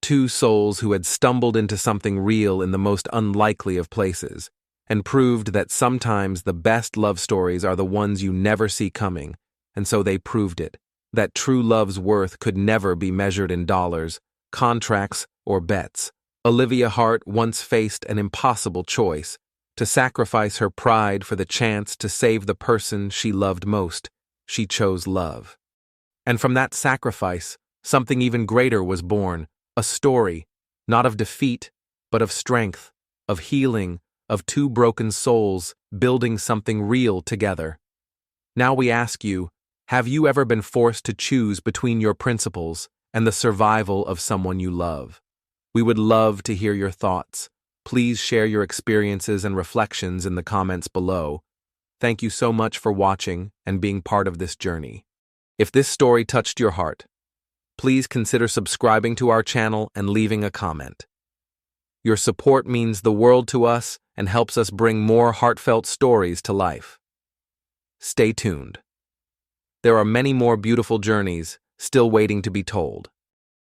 Two souls who had stumbled into something real in the most unlikely of places, and proved that sometimes the best love stories are the ones you never see coming, and so they proved it, that true love's worth could never be measured in dollars, contracts, or bets. Olivia Hart once faced an impossible choice, to sacrifice her pride for the chance to save the person she loved most. She chose love. And from that sacrifice, something even greater was born, a story, not of defeat, but of strength, of healing, of two broken souls building something real together. Now we ask you, have you ever been forced to choose between your principles and the survival of someone you love? We would love to hear your thoughts. Please share your experiences and reflections in the comments below. Thank you so much for watching and being part of this journey. If this story touched your heart, please consider subscribing to our channel and leaving a comment. Your support means the world to us and helps us bring more heartfelt stories to life. Stay tuned. There are many more beautiful journeys still waiting to be told.